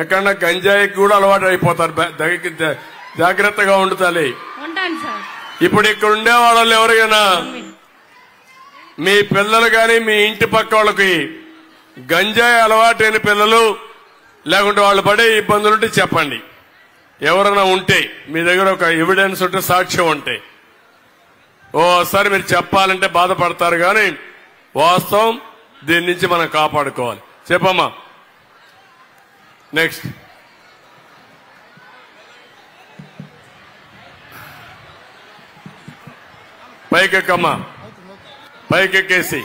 ఎక్కడన్నా గంజాయికి కూడా అలవాటు అయిపోతారు. జాగ్రత్తగా ఉండుతాలి. ఇప్పుడు ఇక్కడ ఉండే వాళ్ళు ఎవరికైనా మీ పిల్లలు గాని మీ ఇంటి పక్క వాళ్ళకి గంజాయి అలవాటైన పిల్లలు లేకుంటే వాళ్ళు పడే ఇబ్బందులుంటే చెప్పండి. ఎవరైనా ఉంటే మీ దగ్గర ఒక ఎవిడెన్స్ ఉంటే, సాక్ష్యం ఉంటే ఓసారి మీరు చెప్పాలంటే బాధపడతారు. కానీ వాస్తవం దీని నుంచి మనం కాపాడుకోవాలి. చెప్పమ్మా. నెక్స్ట్ పైకెక్కమ్మా. పైకెక్కేసి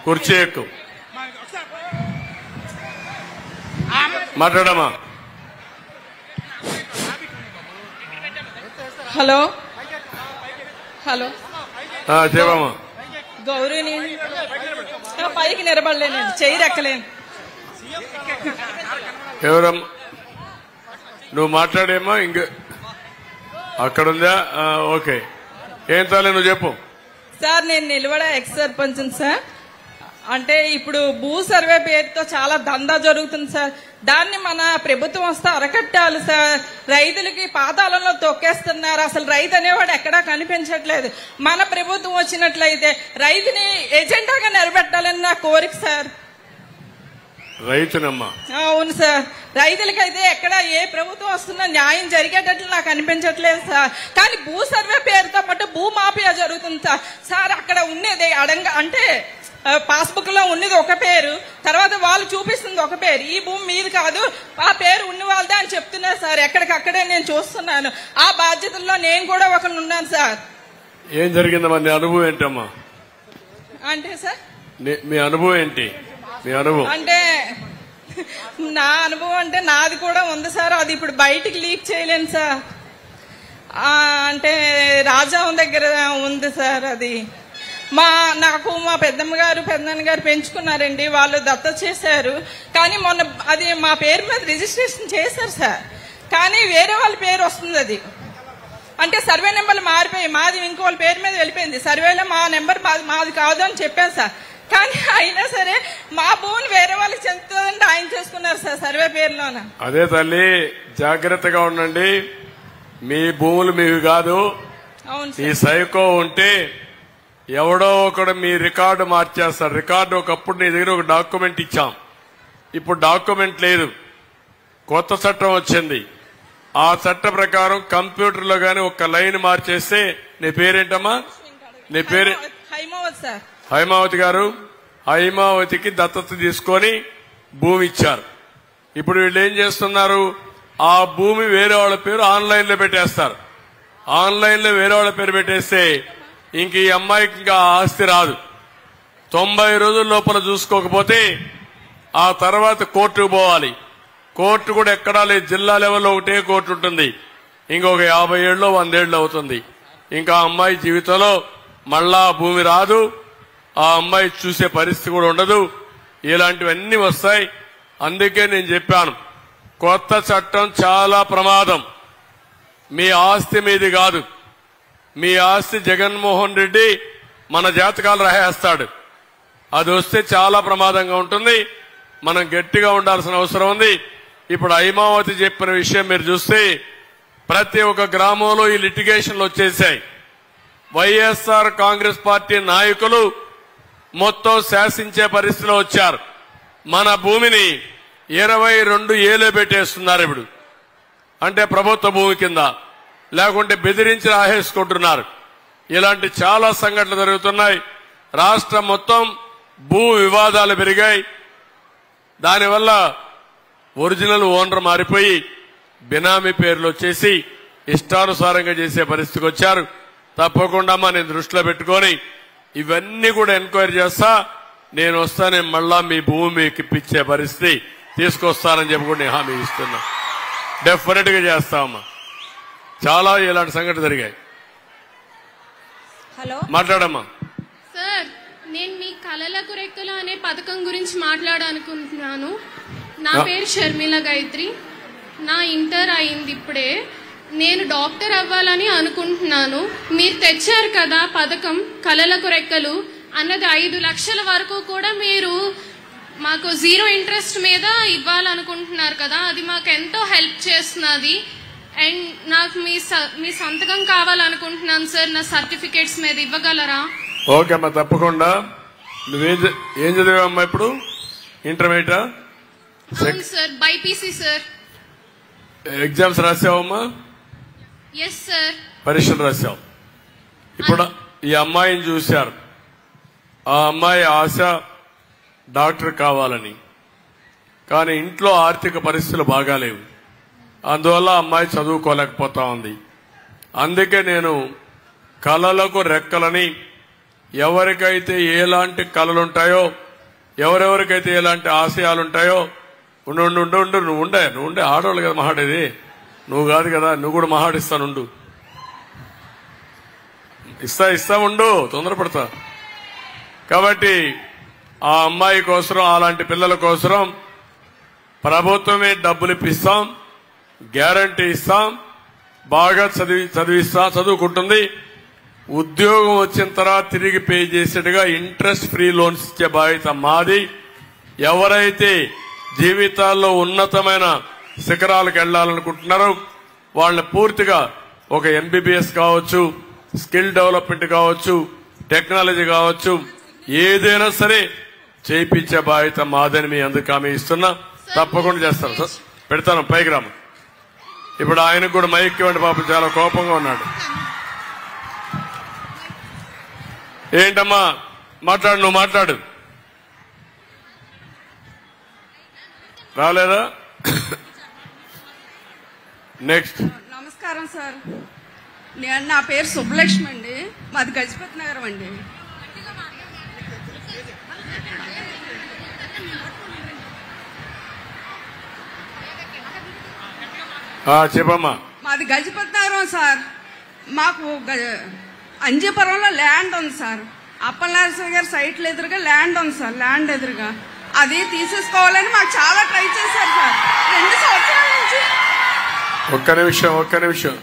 కుర్చీ ఎక్కు. మాట్లాడమ్మా. హలో హలో చెప్పమ్మా. గౌరీని పైకి నిలబడలేనండి, చెయ్యి రెక్కలేను. ఎవరమ్మా నువ్వు? మాట్లాడేమ్మా. ఇంక అక్కడుందా? ఓకే. ఏం తాలే నువ్వు చెప్పు. సార్ నేను నిలబడ ఎక్స్ సర్పంచ్ సార్. అంటే ఇప్పుడు భూ సర్వే పేరుతో చాలా దందా జరుగుతుంది సార్. దాన్ని మన ప్రభుత్వం వస్తే అరకట్టాలి సార్. రైతులకి పాతాళంలో తొక్కేస్తున్నారు. అసలు రైతు అనేవాడు ఎక్కడా కనిపించట్లేదు. మన ప్రభుత్వం వచ్చినట్లయితే రైతుని ఎజెండాగా నిలబెట్టాలని నా కోరిక సార్. రైతునమ్మా? అవును సార్. రైతులకైతే ఎక్కడ ఏ ప్రభుత్వం వస్తున్నా న్యాయం జరిగేటట్లు నాకు అనిపించట్లేదు సార్. కానీ భూ సర్వే పేరుతో మటు భూ మాఫియా జరుగుతుంది సార్. సార్ అక్కడ ఉండేది అడంగా అంటే పాస్బుక్ లో ఉన్నది ఒక పేరు, తర్వాత వాళ్ళు చూపిస్తుంది ఒక పేరు. ఈ భూమి మీది కాదు, ఆ పేరు ఉన్న వాళ్ళదే అని చెప్తున్నారు సార్. ఎక్కడికక్కడే నేను చూస్తున్నాను. ఆ బాధ్యతల్లో నేను కూడా ఒకరు ఉన్నాను సార్. ఏం జరిగిందమ్మా? నీ అనుభవం ఏంటమ్మా? అంటే సార్ మీ అనుభవం ఏంటి? మీ అనుభవం అంటే నా అనుభవం అంటే నాది కూడా ఉంది సార్. అది ఇప్పుడు బయటికి లీక్ చేయలేను సార్. అంటే రాజాం దగ్గర ఉంది సార్. అది నాకు మా పెద్దమ్మ గారు పెద్దనాన్న గారు పెంచుకున్నారండి. వాళ్ళు దత్తత చేశారు. కానీ మొన్న అది మా పేరు మీద రిజిస్ట్రేషన్ చేశారు సార్. కానీ వేరే వాళ్ళ పేరు వస్తుంది. అది అంటే సర్వే నెంబర్లు మారిపోయి మాది ఇంకో వాళ్ళ పేరు మీద వెళ్ళిపోయింది. సర్వేలో మా నెంబర్ మాది కాదు అని చెప్పాను సార్. కానీ అయినా సరే మా భూమిని వేరే వాళ్ళకి చెందుతుందంటే ఆయన చేసుకున్నారు సార్ సర్వే పేరులోన. అదే తల్లి, జాగ్రత్తగా ఉండండి. మీ భూములు మీవి కాదు. ఈ సైకో ఉంటే ఎవడో ఒకడు మీ రికార్డు మార్చేస్తారు. రికార్డు ఒకప్పుడు నీ దగ్గర ఒక డాక్యుమెంట్ ఇచ్చాం, ఇప్పుడు డాక్యుమెంట్ లేదు. కొత్త చట్టం వచ్చింది. ఆ చట్ట ప్రకారం కంప్యూటర్లో గాని ఒక లైన్ మార్చేస్తే, నీ పేరేంటమ్మా? నీ పేరు హైమావతి గారు. హైమావతికి దత్తత తీసుకొని భూమి ఇచ్చారు. ఇప్పుడు వీళ్ళు ఏం చేస్తున్నారు? ఆ భూమి వేరే వాళ్ళ పేరు ఆన్లైన్ లో పెట్టేస్తారు. ఆన్లైన్ లో వేరే వాళ్ళ పేరు పెట్టేస్తే ఇంక ఈ అమ్మాయికి ఇంకా ఆస్తి రాదు. 90 రోజుల లోపల చూసుకోకపోతే ఆ తర్వాత కోర్టుకు పోవాలి. కోర్టు కూడా ఎక్కడా లేదు. జిల్లా లెవెల్లో ఒకటే కోర్టు ఉంటుంది. ఇంకొక 50 ఏళ్ళు 100 ఏళ్ళు అవుతుంది. ఇంకా అమ్మాయి జీవితంలో మళ్ళా భూమి రాదు. ఆ అమ్మాయి చూసే పరిస్థితి కూడా ఉండదు. ఇలాంటివన్నీ వస్తాయి. అందుకే నేను చెప్పాను, కొత్త చట్టం చాలా ప్రమాదం. మీ ఆస్తి మీది కాదు. మీ ఆస్తి జగన్మోహన్ రెడ్డి మన జాతకాలు రాయేస్తాడు. అది వస్తే చాలా ప్రమాదంగా ఉంటుంది. మనం గట్టిగా ఉండాల్సిన అవసరం ఉంది. ఇప్పుడు హైమావతి చెప్పిన విషయం మీరు చూస్తే ప్రతి ఒక్క గ్రామంలో ఈ లిటిగేషన్లు వచ్చేసాయి. వైఎస్ఆర్ కాంగ్రెస్ పార్టీ నాయకులు మొత్తం శాసించే పరిస్థితిలో వచ్చారు. మన భూమిని 22 ఏళ్ళు పెట్టేస్తున్నారు. ఇప్పుడు అంటే ప్రభుత్వ భూమి కింద, లేకుంటే బెదిరించి రాహేసుకుంటున్నారు. ఇలాంటి చాలా సంఘటనలు జరుగుతున్నాయి. రాష్ట్రం మొత్తం భూ వివాదాలు పెరిగాయి. దానివల్ల ఒరిజినల్ ఓనర్ మారిపోయి బినామీ పేర్లు వచ్చేసి ఇష్టానుసారంగా చేసే పరిస్థితికి వచ్చారు. తప్పకుండా నేను దృష్టిలో పెట్టుకొని ఇవన్నీ కూడా ఎంక్వైరీ చేస్తా. నేను వస్తానే మళ్ళా మీ భూమి మీకు ఇప్పించే పరిస్థితి తీసుకొస్తానని చెప్పి కూడా నేను హామీ ఇస్తున్నా. డెఫినెట్ గా చేస్తామమ్మా. చాలా ఇలాంటి సంఘటనలు జరిగాయి. హలో, మాట్లాడమ్మా. సార్, నేను మీ కళలకు రెక్కలు అనే పథకం గురించి మాట్లాడాలనుకుంటున్నాను. నా పేరు షర్మిల గాయత్రి. నా ఇంటర్ అయింది ఇప్పుడే. నేను డాక్టర్ అవ్వాలని అనుకుంటున్నాను. మీరు తెచ్చారు కదా పథకం కళలకు రెక్కలు అన్నది 5 లక్షల వరకు కూడా మీరు మాకు 0 ఇంట్రెస్ట్ మీద ఇవ్వాలనుకుంటున్నారు కదా. అది మాకు ఎంతో హెల్ప్ చేస్తున్నది. అండ్ నాకు మీ సంతకం కావాలనుకుంటున్నాను సార్. నా సర్టిఫికేట్స్ మీద ఇవ్వగలరా? ఓకే అమ్మా, తప్పకుండా. ఏం చదివామ్మా ఇప్పుడు? ఇంటర్మీడియటా? అవును సార్, బైపీసీ సార్. ఎగ్జామ్స్ రాసావమ్మా? Yes sir. పరీక్షలు రాశావు. ఇప్పుడు ఈ అమ్మాయిని చూశారు. ఆ అమ్మాయి ఆశ డాక్టర్ కావాలని. కానీ ఇంట్లో ఆర్థిక పరిస్థితులు బాగాలేవు. అందువల్ల అమ్మాయి చదువుకోలేకపోతా ఉంది. అందుకే నేను కళలకు రెక్కలని, ఎవరికైతే ఎలాంటి కళలుంటాయో, ఎవరెవరికైతే ఎలాంటి ఆశయాలుంటాయో, నువ్వు ఉండే ఆడవాళ్ళు కదా మహాడేది, నువ్వు కాదు కదా, నువ్వు కూడా మహాడిస్తానుండు. ఇస్తా ఉండు, తొందరపడతా. కాబట్టి ఆ అమ్మాయి కోసం, అలాంటి పిల్లల కోసం ప్రభుత్వమే డబ్బులు ఇప్పిస్తాం, గ్యారంటీ ఇస్తాం, బాగా చదువుకుంటుంది. ఉద్యోగం వచ్చిన తర్వాత తిరిగి పే చేసేట్టుగా ఇంట్రెస్ట్ ఫ్రీ లోన్స్ ఇచ్చే బాధ్యత మాది. ఎవరైతే జీవితాల్లో ఉన్నతమైన శిఖరాలకు వెళ్లాలనుకుంటున్నారో వాళ్ళని పూర్తిగా ఒక ఎంబీబీఎస్ కావచ్చు, స్కిల్ డెవలప్మెంట్ కావచ్చు, టెక్నాలజీ కావచ్చు, ఏదైనా సరే చేయించే బాధ్యత మాదని మీ అందరికీ హామీ ఇస్తున్నా. తప్పకుండా చేస్తాను సార్. పెడతాను, పైకి రాము. ఇప్పుడు ఆయనకు కూడా మైక్ ఇవ్వండి. పాపం చాలా కోపంగా ఉన్నాడు. ఏంటమ్మా మాట్లాడు, నువ్వు మాట్లాడు. రాలేదా? నెక్స్ట్. నమస్కారం సార్. నా పేరు సుబ్బలక్ష్మి అండి. మాది గజపతి నగరం అండి. చెప్పమ్మా. మాది గజపతి నగరం సార్. మాకు అంజపురంలో ల్యాండ్ ఉంది సార్. అప్పలనరసింహ గారి సైట్లు ఎదురుగా ల్యాండ్ ఉంది సార్, ల్యాండ్ ఎదురుగా అది తీసేసుకోవాలని మాకు చాలా ట్రై చేశారు సార్ 2 సంవత్సరాల నుంచి. ఒక్క నిమిషం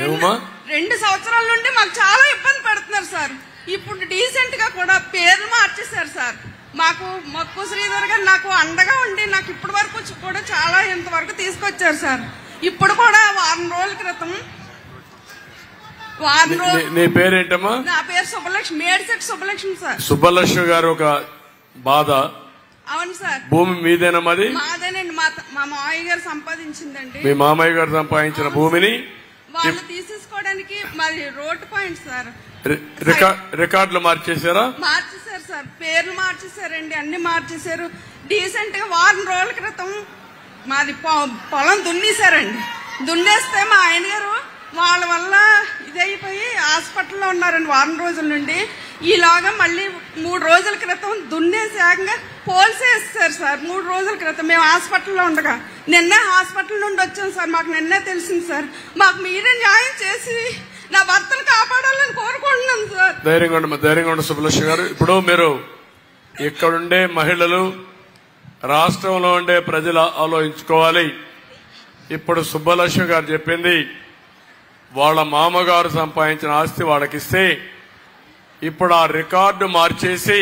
ఏమమ్మా? 2 సంవత్సరాల నుండి మాకు చాలా ఇబ్బంది పెడుతున్నారు సార్. ఇప్పుడు డీసెంట్ గా కూడా పేర్లు మార్చేశారు సార్. మాకు మక్కు శ్రీధర్ గారు నాకు అండగా ఉండి నాకు ఇప్పటి వరకు కూడా చాలా ఇంతవరకు తీసుకొచ్చారు సార్. ఇప్పుడు కూడా వారం రోజుల క్రితం నీ పేరేంటమ్మా? నా పేరు సుబ్బలక్ష్మి, మేడిశెట్టి సుబ్బలక్ష్మి సార్. సుబ్బలక్ష్మి గారు ఒక బాధ. అవును సార్. భూమి మీదేనా? మాది మాదేనండి. మా మామయ్య గారు సంపాదించిందండి. మీ మామయ్య గారు సంపాదించిన భూమిని వాళ్ళు తీసేసుకోవడానికి మరి రోడ్ పాయింట్ సార్. రికార్డులు మార్చేశారా? మార్చేశారు సార్, పేర్లు మార్చేశారండి, అన్ని మార్చేశారు. డీసెంట్ గా వారం రోజుల క్రితం మాది పొలం దున్నేశారండి. దున్నేస్తే మా ఆయన గారు వాళ్ళ వల్ల ఇదైపోయి హాస్పిటల్లో ఉన్నారండి వారం రోజుల నుండి. ఈలాగా మళ్ళీ 3 రోజుల క్రితం దున్నేసాక పోల్సేస్తారు సార్. 3 రోజుల క్రితం మేము హాస్పిటల్లో ఉండగా నిన్నే హాస్పిటల్ నుండి వచ్చాం సార్. మాకు నిన్నే తెలిసింది సార్. మాకు మీరే న్యాయం చేసి నా భర్తను కాపాడాలని కోరుకుంటున్నాను సార్. ధైర్యంగా ఉండ సుబ్బలక్ష్మి గారు. ఇప్పుడు మీరు ఇక్కడుండే మహిళలు, రాష్ట్రంలో ఉండే ప్రజలు ఆలోచించుకోవాలి. ఇప్పుడు సుబ్బలక్ష్మి గారు చెప్పింది వాళ్ళ మామగారు సంపాదించిన ఆస్తి వాళ్ళకిస్తే ఇప్పుడు ఆ రికార్డు మార్చేసి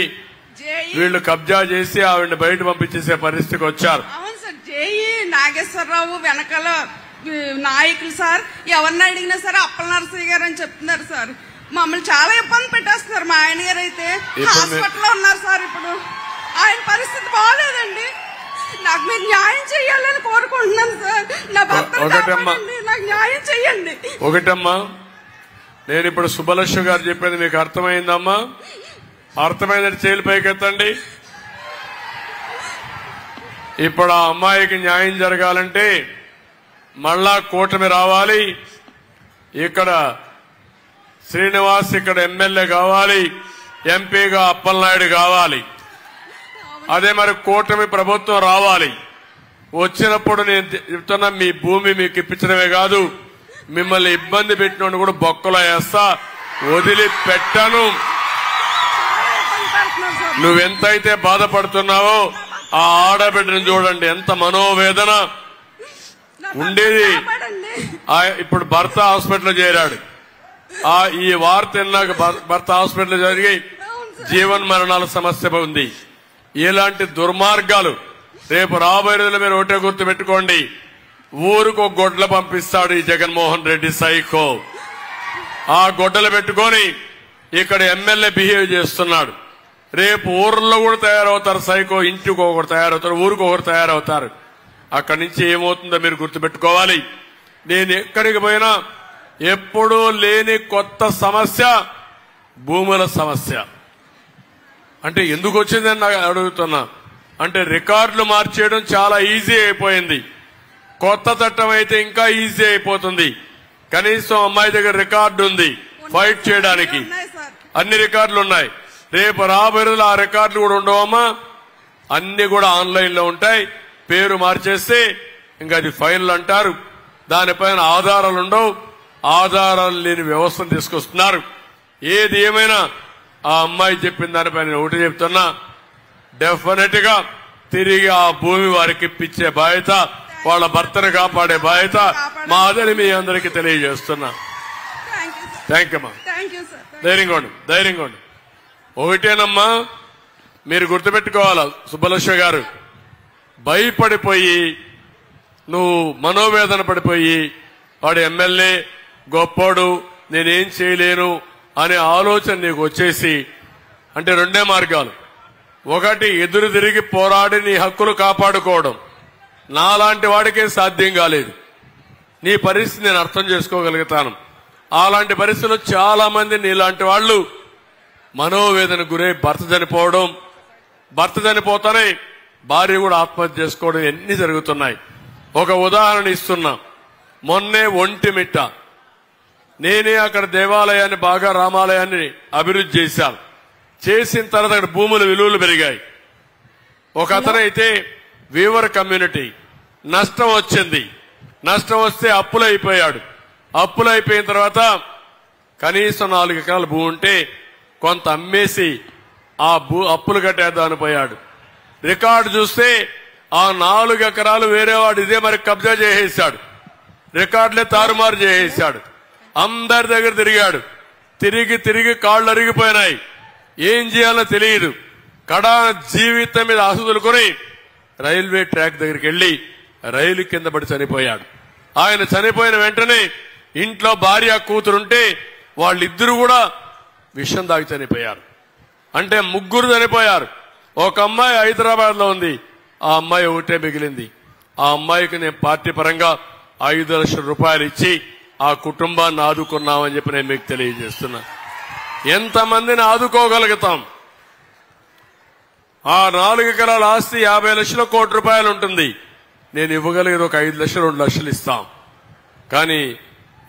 వీళ్ళు కబ్జా చేసి ఆవిడ బయట పంపించేసే పరిస్థితికి వచ్చారు. అవును సార్. జేఈ నాగేశ్వరరావు వెనకాల నాయకులు సార్ ఎవరిని అడిగినా సరే అప్పలనరసింహ గారు అని చెప్తున్నారు సార్. మమ్మల్ని చాలా ఇబ్బంది పెట్టేస్తున్నారు. మా ఆయన గారు అయితే హాస్పిటల్లో ఉన్నారు సార్. ఇప్పుడు ఆయన పరిస్థితి బాగాలేదండి. నాకు మీరు న్యాయం చేయాలని కోరుకుంటున్నాను సార్. నా భర్త నాకు న్యాయం చెయ్యండి. ఒకటమ్మా, నేను ఇప్పుడు సుబ్బలక్ష్మి గారు చెప్పేది మీకు అర్థమైందమ్మా? అర్థమైందని చేలు పైకెత్తండి. ఇప్పుడు ఆ అమ్మాయికి న్యాయం జరగాలంటే మళ్ళా కూటమి రావాలి. ఇక్కడ శ్రీనివాస్ ఇక్కడ ఎమ్మెల్యే కావాలి, ఎంపీగా అప్పలనాయుడు కావాలి. అదే మరి కూటమి ప్రభుత్వం రావాలి. వచ్చినప్పుడు నేను చెప్తున్నా, మీ భూమి మీకు ఇప్పించడమే కాదు, మిమ్మల్ని ఇబ్బంది పెట్టినోడు కూడా బొక్కలో వేస్తా, వదిలిపెట్టను. నువ్వెంతైతే బాధపడుతున్నావో ఆ ఆడబిడ్డను చూడండి, ఎంత మనోవేదన ఉండేది. ఇప్పుడు భర్త హాస్పిటల్లో చేరాడు. ఈ వార్త విన్నాక భర్త హాస్పిటల్ జరిగి జీవన్ మరణాల సమస్య ఉంది. ఇలాంటి దుర్మార్గాలు రేపు రాబోయే రోజులు మీరు ఒకటే గుర్తు పెట్టుకోండి. ఊరుకు గొడ్ల పంపిస్తాడు ఈ జగన్మోహన్ రెడ్డి సైకో. ఆ గొడ్డలు పెట్టుకొని ఇక్కడ ఎమ్మెల్యే బిహేవ్ చేస్తున్నాడు. రేపు ఊర్లో కూడా తయారవుతారు సైకో. ఇంటికి ఒకరు తయారవుతారు, ఊరికి ఒకరు తయారవుతారు. అక్కడి నుంచి ఏమవుతుందో మీరు గుర్తుపెట్టుకోవాలి. నేను ఎక్కడికి పోయినా ఎప్పుడూ లేని కొత్త సమస్య భూముల సమస్య. అంటే ఎందుకు వచ్చిందని నాకు అడుగుతున్నా. అంటే రికార్డులు మార్చేయడం చాలా ఈజీ అయిపోయింది. కొత్త చట్టం అయితే ఇంకా ఈజీ అయిపోతుంది. కనీసం అమ్మాయి దగ్గర రికార్డు ఉంది ఫైట్ చేయడానికి, అన్ని రికార్డులు ఉన్నాయి. రేపు రాబోయే రోజులు ఆ రికార్డులు కూడా ఉండవమ్మా, అన్ని కూడా ఆన్లైన్ లో ఉంటాయి. పేరు మార్చేస్తే ఇంకా అది ఫైనల్ అంటారు. దానిపైన ఆధారాలు ఉండవు. ఆధారాలు లేని వ్యవస్థను తీసుకొస్తున్నారు. ఏది ఏమైనా ఆ అమ్మాయి చెప్పిన దానిపైన ఒకటి చెప్తున్నా, డెఫినెట్ గా తిరిగి ఆ భూమి వారికి ఇప్పించే బాధ్యత, వాళ్ళ భర్తను కాపాడే బాధ్యత మాదని మీ అందరికీ తెలియజేస్తున్నా. థ్యాంక్ యూ అమ్మా. ధైర్యంగా ఉండు. ఒకటేనమ్మా, మీరు గుర్తుపెట్టుకోవాలా సుబ్బలక్ష్మి గారు, భయపడిపోయి నువ్వు మనోవేదన పడిపోయి వాడు ఎమ్మెల్యే గొప్పోడు నేనేం చేయలేను అనే ఆలోచన నీకు వచ్చేసి, అంటే రెండే మార్గాలు. ఒకటి, ఎదురు తిరిగి పోరాడి నీ హక్కులు కాపాడుకోవడం. నాలాంటి వాడికే సాధ్యం కాలేదు. నీ పరిస్థితి నేను అర్థం చేసుకోగలుగుతాను. అలాంటి పరిస్థితుల్లో చాలా మంది నీలాంటి వాళ్ళు మనోవేదన గురై భర్త చనిపోవడం, భర్త చనిపోతానే భార్య కూడా ఆత్మహత్య చేసుకోవడం ఎన్ని జరుగుతున్నాయి. ఒక ఉదాహరణ ఇస్తున్నా. మొన్నే ఒంటిమిట్ట నేనే అక్కడ దేవాలయాన్ని బాగా రామాలయాన్ని అభివృద్ధి చేశాను. చేసిన తర్వాత అక్కడ భూముల విలువలు పెరిగాయి. ఒక అతనైతే వీవర్ కమ్యూనిటీ నష్టం వచ్చింది. నష్టం వస్తే అప్పులైపోయాడు. అప్పులైపోయిన తర్వాత కనీసం 4 ఎకరాల భూమి ఉంటే కొంత అమ్మేసి ఆ అప్పులు కట్టేద్దామని పోయాడు. రికార్డు చూస్తే ఆ 4 ఎకరాలు వేరేవాడు ఇదే మరి కబ్జా చేసేశాడు. రికార్డులే తారుమారు చేసేశాడు. అందరి దగ్గర తిరిగాడు. తిరిగి కాళ్ళు అరిగిపోయినాయి. ఏం చేయాలో తెలియదు. కడా జీవితం మీద ఆశుదులుకొని రైల్వే ట్రాక్ దగ్గరికి వెళ్లి రైలు కింద పడి చనిపోయాడు. ఆయన చనిపోయిన వెంటనే ఇంట్లో భార్య కూతురుంటే వాళ్ళిద్దరూ కూడా విషం దాగి చనిపోయారు. అంటే 3 చనిపోయారు. ఒక అమ్మాయి హైదరాబాద్ లో ఉంది. ఆ అమ్మాయి ఒకటే మిగిలింది. ఆ అమ్మాయికి నేను పార్టీ పరంగా 5 లక్షల రూపాయలు ఇచ్చి ఆ కుటుంబాన్ని ఆదుకున్నామని చెప్పి నేను మీకు తెలియజేస్తున్నా. ఎంతమందిని ఆదుకోగలుగుతాం? ఆ 4 ఎకరాల ఆస్తి 50 లక్షల కోటి రూపాయలు ఉంటుంది. నేను ఇవ్వగలిగేది ఒక 5 లక్షలు 2 లక్షలు ఇస్తాం. కానీ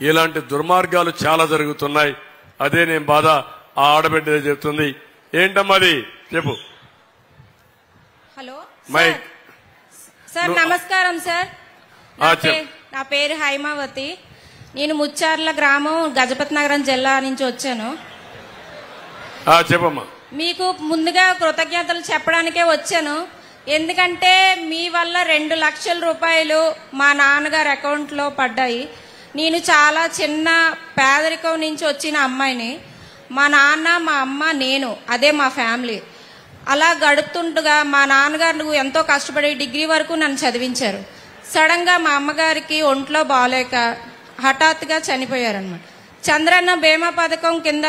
ఇలాంటి దుర్మార్గాలు చాలా జరుగుతున్నాయి. అదే నేను బాధ ఆ ఆడబిడ్డ చెప్తుంది. ఏంటమ్మది చెప్పు. Hello mike. సార్ నమస్కారం సార్. నా పేరు హైమావతి. నేను ముచ్చార్ల గ్రామం గజపతి నగరం జిల్లా నుంచి వచ్చాను. చెప్పమ్మా. మీకు ముందుగా కృతజ్ఞతలు చెప్పడానికే వచ్చాను. ఎందుకంటే మీ వల్ల 2 లక్షల రూపాయలు మా నాన్నగారి అకౌంట్ లో పడ్డాయి. నేను చాలా చిన్న పేదరికం నుంచి వచ్చిన అమ్మాయిని. మా నాన్న, మా అమ్మ, నేను, అదే మా ఫ్యామిలీ. అలా గడుపుతుండగా మా నాన్నగారు ఎంతో కష్టపడి డిగ్రీ వరకు నన్ను చదివించారు. సడన్ గా మా అమ్మగారికి ఒంట్లో బాగోలేక హఠాత్తుగా చనిపోయారనమాట. చంద్రన్న బీమా పథకం కింద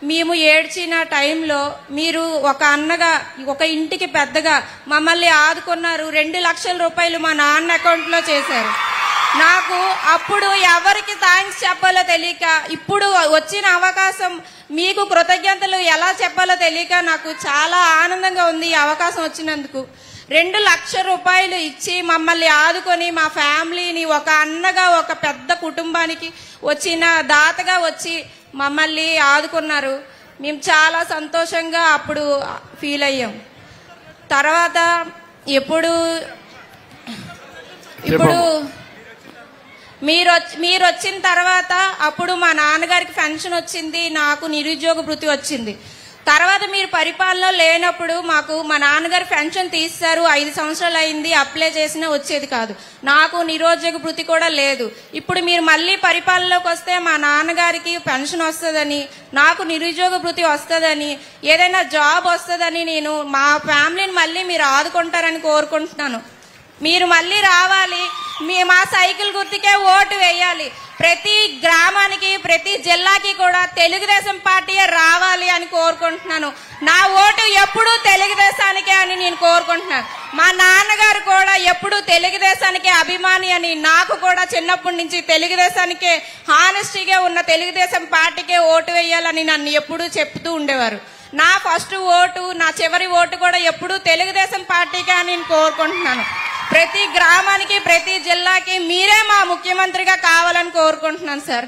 మేము ఏడ్చిన టైంలో మీరు ఒక అన్నగా, ఒక ఇంటికి పెద్దగా మమ్మల్ని ఆదుకున్నారు. 2 లక్షల రూపాయలు మా నాన్న అకౌంట్ లో చేశారు. నాకు అప్పుడు ఎవరికి థ్యాంక్స్ చెప్పాలో తెలియక, ఇప్పుడు వచ్చిన అవకాశం మీకు కృతజ్ఞతలు ఎలా చెప్పాలో తెలియక నాకు చాలా ఆనందంగా ఉంది. ఈ అవకాశం వచ్చినందుకు 2 లక్షల రూపాయలు ఇచ్చి మమ్మల్ని ఆదుకొని మా ఫ్యామిలీని ఒక అన్నగా, ఒక పెద్ద కుటుంబానికి వచ్చిన దాతగా వచ్చి మమ్మల్ని ఆదుకున్నారు. మేము చాలా సంతోషంగా అప్పుడు ఫీల్ అయ్యాం. తర్వాత ఇప్పుడు మీరు వచ్చిన తర్వాత అప్పుడు మా నాన్నగారికి పెన్షన్ వచ్చింది, నాకు నిరుద్యోగ భృతి వచ్చింది. తర్వాత మీరు పరిపాలనలో లేనప్పుడు మా నాన్నగారు పెన్షన్ తీస్తారు. 5 సంవత్సరాలు అయింది, అప్లై చేసినా వచ్చేది కాదు. నాకు నిరుద్యోగ భృతి కూడా లేదు. ఇప్పుడు మీరు మళ్ళీ పరిపాలనలోకి వస్తే మా నాన్నగారికి పెన్షన్ వస్తుందని, నాకు నిరుద్యోగ భృతి వస్తుందని, ఏదైనా జాబ్ వస్తుందని, నేను మా ఫ్యామిలీని మళ్ళీ మీరు ఆదుకుంటారని కోరుకుంటున్నాను. మీరు మళ్ళీ రావాలి. మా సైకిల్ గుర్తుకే ఓటు వేయాలి. ప్రతి గ్రామానికి, ప్రతి జిల్లాకి కూడా తెలుగుదేశం పార్టీ రావాలి అని కోరుకుంటున్నాను. నా ఓటు ఎప్పుడూ తెలుగుదేశానికే అని నేను కోరుకుంటున్నాను. మా నాన్నగారు కూడా ఎప్పుడూ తెలుగుదేశానికే అభిమాని అని, నాకు కూడా చిన్నప్పటి నుంచి తెలుగుదేశానికే హానెస్టీగా ఉన్న తెలుగుదేశం పార్టీకే ఓటు వేయాలని నన్ను ఎప్పుడూ చెప్తూ ఉండేవారు. నా ఫస్ట్ ఓటు, నా చివరి ఓటు కూడా ఎప్పుడూ తెలుగుదేశం పార్టీకే అని నేను కోరుకుంటున్నాను. ప్రతి గ్రామానికి, ప్రతి జిల్లాకి మీరే మా ముఖ్యమంత్రిగా కావాలని కోరుకుంటున్నాను సార్.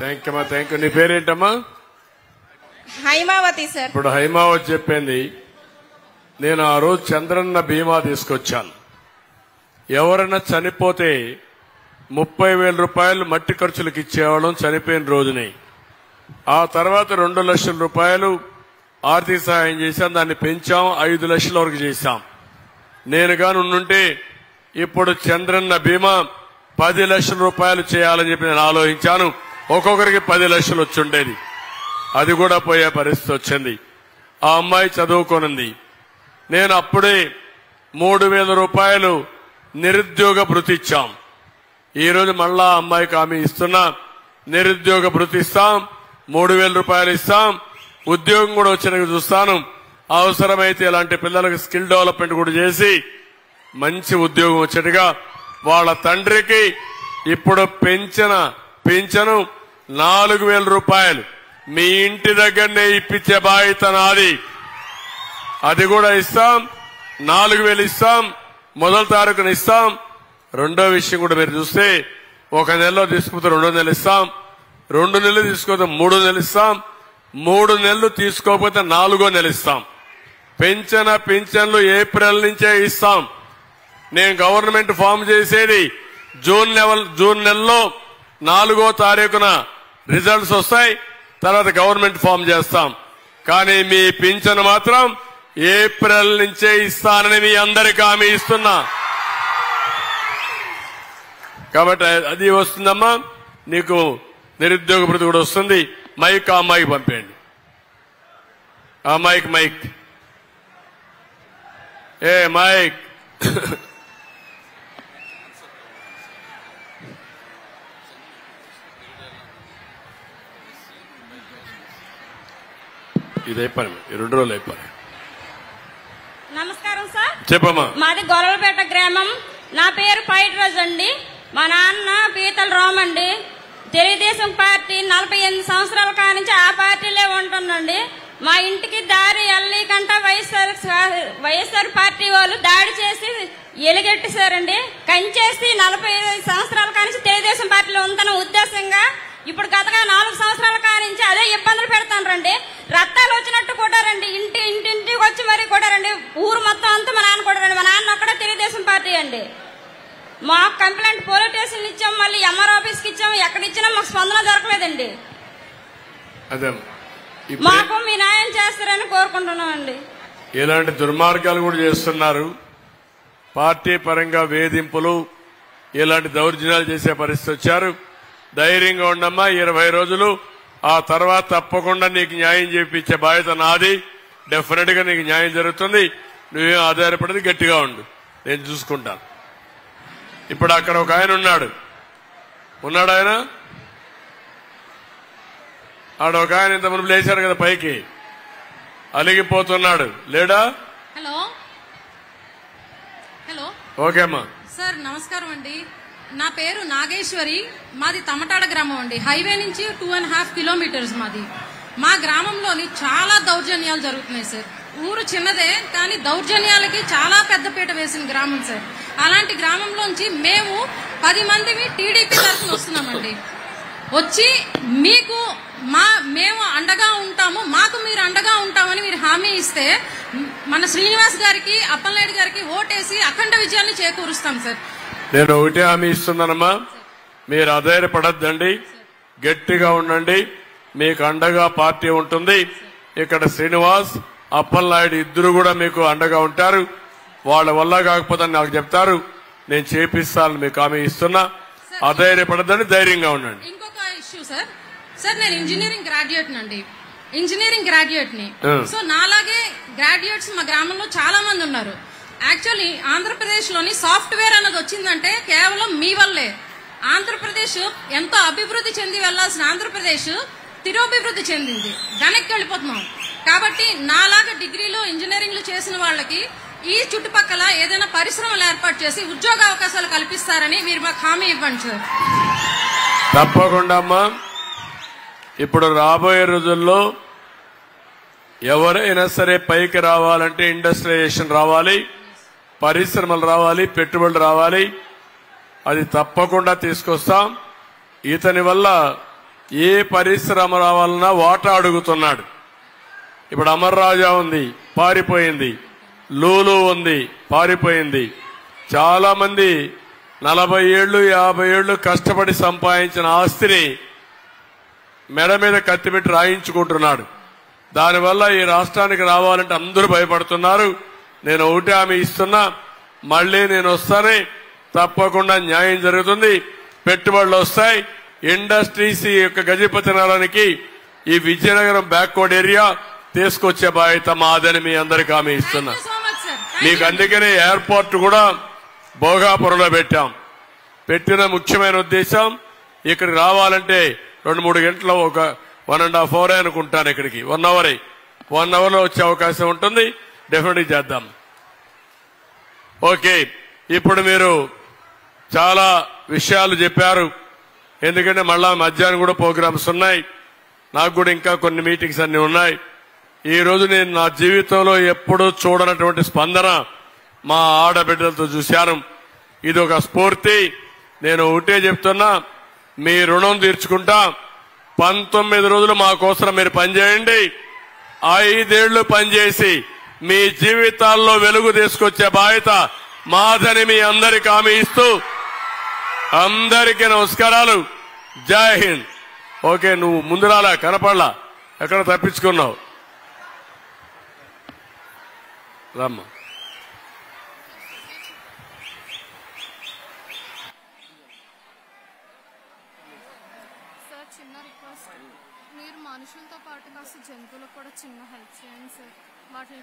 Thank you. నీ పేరేంటమ్మా? హైమావతి సార్. ఇప్పుడు హైమావతి చెప్పింది, నేను ఆ రోజు చంద్రన్న బీమా తీసుకొచ్చాను. ఎవరైనా చనిపోతే 30,000 రూపాయలు మట్టి ఖర్చులకు ఇచ్చేవాళ్ళం చనిపోయిన రోజునే. ఆ తర్వాత 2 లక్షల రూపాయలు ఆర్థిక సహాయం చేశాం. దాన్ని పెంచాం, 5 లక్షల వరకు చేశాం. నేను గాని ఉండుంటే ఇప్పుడు చంద్రన్న బీమా 10 లక్షల రూపాయలు చేయాలని చెప్పి నేను ఆలోచించాను. ఒక్కొక్కరికి 10 లక్షలు వచ్చుండేది. అది కూడా పోయే పరిస్థితి వచ్చింది. ఆ అమ్మాయి చదువుకోనుంది. నేను అప్పుడే 3,000 రూపాయలు నిరుద్యోగ భృతి ఇచ్చాం. ఈ రోజు మళ్ళా అమ్మాయికి హామీ ఇస్తున్నా, నిరుద్యోగ భృతి ఇస్తాం, 3,000 రూపాయలు ఇస్తాం, ఉద్యోగం కూడా వచ్చినట్టు చూస్తాను. అవసరమైతే ఇలాంటి పిల్లలకు స్కిల్ డెవలప్మెంట్ కూడా చేసి మంచి ఉద్యోగం వచ్చేట్టుగా వాళ్ళ తండ్రికి ఇప్పుడు పెంచను 4,000 రూపాయలు మీ ఇంటి దగ్గరనే ఇప్పించే బాధ్యత నాది. అది కూడా ఇస్తాం. 4,000 ఇస్తాం, మొదటి తారీఖున ఇస్తాం. రెండో విషయం కూడా మీరు చూస్తే, 1 నెలలో తీసుకుంటే 2 నెలలు ఇస్తాం, 2 నెలలు తీసుకోతే 3 నెలలు ఇస్తాం, 3 నెలలు తీసుకోకపోతే 4వ నెల ఇస్తాం. పింఛన్లు ఏప్రిల్ నుంచే ఇస్తాం. నేను గవర్నమెంట్ ఫామ్ చేసేది జూన్ నెలలో 4వ తారీఖున రిజల్ట్స్ వస్తాయి. తర్వాత గవర్నమెంట్ ఫామ్ చేస్తాం. కానీ మీ పింఛను మాత్రం ఏప్రిల్ నుంచే ఇస్తానని మీ అందరికీ హామీ ఇస్తున్నా. కాబట్టి అది వస్తుందమ్మా. నీకు నిరుద్యోగ భృతి కూడా వస్తుంది. మైక్ ఆ అమ్మాయికి పంపేయండి. ఆ మైక్ మైక్ ఇది అయిపోయి 2 రోజులు అయిపోయి. నమస్కారం సార్. చెప్పమ్మా. మాది గొల్లపేట గ్రామం. నా పేరు పైట్రాజ్ అండి. మా నాన్న పీతల రామ్ అండి. తెలుగుదేశం పార్టీ 48 సంవత్సరాల కానించి ఆ పార్టీలే ఉంటుందండి. మా ఇంటికి దారి ఎల్లీకంట వైఎస్ఆర్ పార్టీ వాళ్ళు దాడి చేసి ఎలుగెట్టేశారండి. కంచేసి 45 సంవత్సరాల కానించి తెలుగుదేశం పార్టీలో ఉందన్న ఉద్దేశంగా ఇప్పుడు గతగా 4 సంవత్సరాల కానించి అదే ఇబ్బందులు పెడతానండి. రక్తాలు వచ్చినట్టు కొట్టారండి. ఇంటింటికి వచ్చి మరీ కొట్టారండి. ఊరు మొత్తం అంతా మా నాన్న కొట్టారండి. మా నాన్న ఒక్కడే తెలుగుదేశం పార్టీ అండి. మాకు కంప్లైంట్ పోలీస్ స్టేషన్ ఇచ్చాం, మళ్ళీ ఎంఆర్ ఆఫీస్కి ఇచ్చాం. ఎక్కడ ఇచ్చినా మాకు స్పందన దొరకలేదండి. మాకు మీ న్యాయం చేస్తారని కోరుకుంటున్నామండి. ఇలాంటి దుర్మార్గాలు కూడా చేస్తున్నారు. పార్టీ పరంగా వేధింపులు, ఇలాంటి దౌర్జన్యాలు చేసే పరిస్థితి వచ్చారు. ధైర్యంగా ఉండమ్మా. 20 రోజులు ఆ తర్వాత తప్పకుండా నీకు న్యాయం చేయించే బాధ్యత నాది. డెఫినెట్ గా నీకు న్యాయం జరుగుతుంది. నువ్వేం ఆధారపడేది, గట్టిగా ఉండు, నేను చూసుకుంటాను. ఇప్పుడు అక్కడ ఒక ఆయన ఉన్నాడు. ఆయన ఆడ ఒక ఆయన ఇంత మునుపు లేచారు కదా పైకి, అలిగిపోతున్నాడు. లేడా? హలో హలో ఓకే అమ్మా. సార్ నమస్కారం అండి. నా పేరు నాగేశ్వరి. మాది తమటాడ గ్రామం అండి. హైవే నుంచి 2.5 కిలోమీటర్స్ మాది. మా గ్రామంలోని చాలా దౌర్జన్యాలు జరుగుతున్నాయి సార్. ఊరు చిన్నదే కానీ దౌర్జన్యాలకి చాలా పెద్దపీట వేసిన గ్రామం సార్. అలాంటి గ్రామంలోంచి మేము 10 మందిని టీడీపీ తరఫున వస్తున్నామండి. వచ్చి మీకు మేము అండగా ఉంటాము, మాకు మీరు అండగా ఉంటామని మీరు హామీ ఇస్తే మన శ్రీనివాస్ గారికి, అప్పలనాయుడు గారికి ఓటేసి అఖండ విజయాన్ని చేకూరుస్తాం సార్. నేను ఒకటే హామీ ఇస్తున్నానమ్మా. మీరు అధైర్యపడద్దండి, గట్టిగా ఉండండి. మీకు అండగా పార్టీ ఉంటుంది. ఇక్కడ శ్రీనివాస్, అప్పలనాయుడు ఇద్దరు కూడా మీకు అండగా ఉంటారు. వాళ్ళ వల్ల కాకపోతే నాకు చెప్తారు, నేను చేపిస్తాను. మీకు హామీ ఇస్తున్నా. అధైర్యపడద్దని, ధైర్యంగా ఉండండి. ఇంకొక ఇష్యూ సార్. సార్ నేను ఇంజనీరింగ్ గ్రాడ్యుయేట్ నండి. ఇంజనీరింగ్ గ్రాడ్యుయేట్ ని. సో నాలాగే గ్రాడ్యుయేట్స్ మా గ్రామంలో చాలా మంది ఉన్నారు. యాక్చువల్లీ ఆంధ్రప్రదేశ్ లోని సాఫ్ట్వేర్ అన్నది వచ్చిందంటే కేవలం మీ వల్లే. ఆంధ్రప్రదేశ్ ఎంతో అభివృద్ధి చెంది వెళ్లాల్సిన ఆంధ్రప్రదేశ్ తిరోభివృద్ధి చెందింది, వెనక్కి వెళ్ళిపోతున్నాం. కాబట్టి నాలాగా డిగ్రీలు ఇంజనీరింగ్లు చేసిన వాళ్ళకి ఈ చుట్టుపక్కల ఏదైనా పరిశ్రమలు ఏర్పాటు చేసి ఉద్యోగ అవకాశాలు కల్పిస్తారని మీరు మాకు హామీ ఇవ్వండి సార్. తప్పకుండా అమ్మా. ఇప్పుడు రాబోయే రోజుల్లో ఎవరైనా సరే పైకి రావాలంటే ఇండస్ట్రియలైజేషన్ రావాలి, పరిశ్రమలు రావాలి, పెట్టుబడులు రావాలి. అది తప్పకుండా తీసుకొస్తాం. ఇతని వల్ల ఏ పరిశ్రమ రావాలన్నా వాటా అడుగుతున్నాడు. ఇప్పుడు అమర్ రాజా ఉంది, పారిపోయింది. లూలు ఉంది, పారిపోయింది. చాలా మంది 40 ఏళ్లు 50 ఏళ్లు కష్టపడి సంపాదించిన ఆస్తిని మెడ మీద కత్తిపెట్టి రాయించుకుంటున్నాడు. దానివల్ల ఈ రాష్ట్రానికి రావాలంటే అందరూ భయపడుతున్నారు. నేను ఒకటి హామీ ఇస్తున్నా, మళ్లీ నేను వస్తానే, తప్పకుండా న్యాయం జరుగుతుంది. పెట్టుబడులు వస్తాయి. ఇండస్ట్రీస్ యొక్క గజపతి నగరానికి ఈ విజయనగరం బ్యాక్వర్డ్ ఏరియా తీసుకొచ్చే బాధ్యత మాదని మీ అందరికీ హామీ ఇస్తున్నా. మీకు అందుకనే ఎయిర్పోర్ట్ కూడా భోగాపురంలో పెట్టిన ముఖ్యమైన ఉద్దేశం, ఇక్కడికి రావాలంటే 2-3 గంటలు, ఒక 1.5 hour అనుకుంటాను. ఇక్కడికి 1 hour, 1 hour లో వచ్చే అవకాశం ఉంటుంది. డెఫినెట్గా చేద్దాం. ఓకే, ఇప్పుడు మీరు చాలా విషయాలు చెప్పారు. ఎందుకంటే మళ్ళా మధ్యాహ్నం కూడా ప్రోగ్రామ్స్ ఉన్నాయి. నాకు కూడా ఇంకా కొన్ని మీటింగ్స్ అన్ని ఉన్నాయి. ఈ రోజు నేను నా జీవితంలో ఎప్పుడూ చూడనటువంటి స్పందన మా ఆడబిడ్డలతో చూశాను. ఇది ఒక స్ఫూర్తి. నేను ఒకటే చెప్తున్నా, మీ రుణం తీర్చుకుంటా. 19 రోజులు మా కోసం మీరు పనిచేయండి. 5 ఏళ్లు పనిచేసి మీ జీవితాల్లో వెలుగు తీసుకొచ్చే బాధ్యత మాదని మీ అందరికీ హామీ ఇస్తూ, అందరికీ నమస్కారాలు. జై హింద్. ఓకే, నువ్వు ముందు రాలా, కనపడలా, ఎక్కడ తప్పించుకున్నావు? రమ్మా. సార్ చిన్న రిక్వెస్ట్, మీరు మనుషులతో పాటు కాస్త జంతువులకు కూడా చిన్న హెల్ప్ చేయండి సార్. వాటిని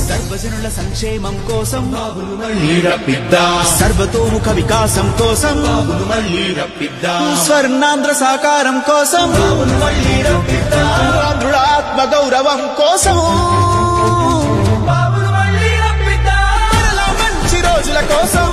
సర్వజనుల సంక్షేమం కోసం బాబును మళ్ళీ రప్పిద్దాం, సర్వతోముఖ వికాసం కోసం బాబును మళ్ళీ రప్పిద్దాం, స్వర్ణాంధ్ర సాకారం కోసం బాబును మళ్ళీ రప్పిద్దాం, ఆంధ్రుల ఆత్మ గౌరవం కోసం బాబును మళ్ళీ రప్పిద్దాం, మరలా మంచి రోజుల కోసం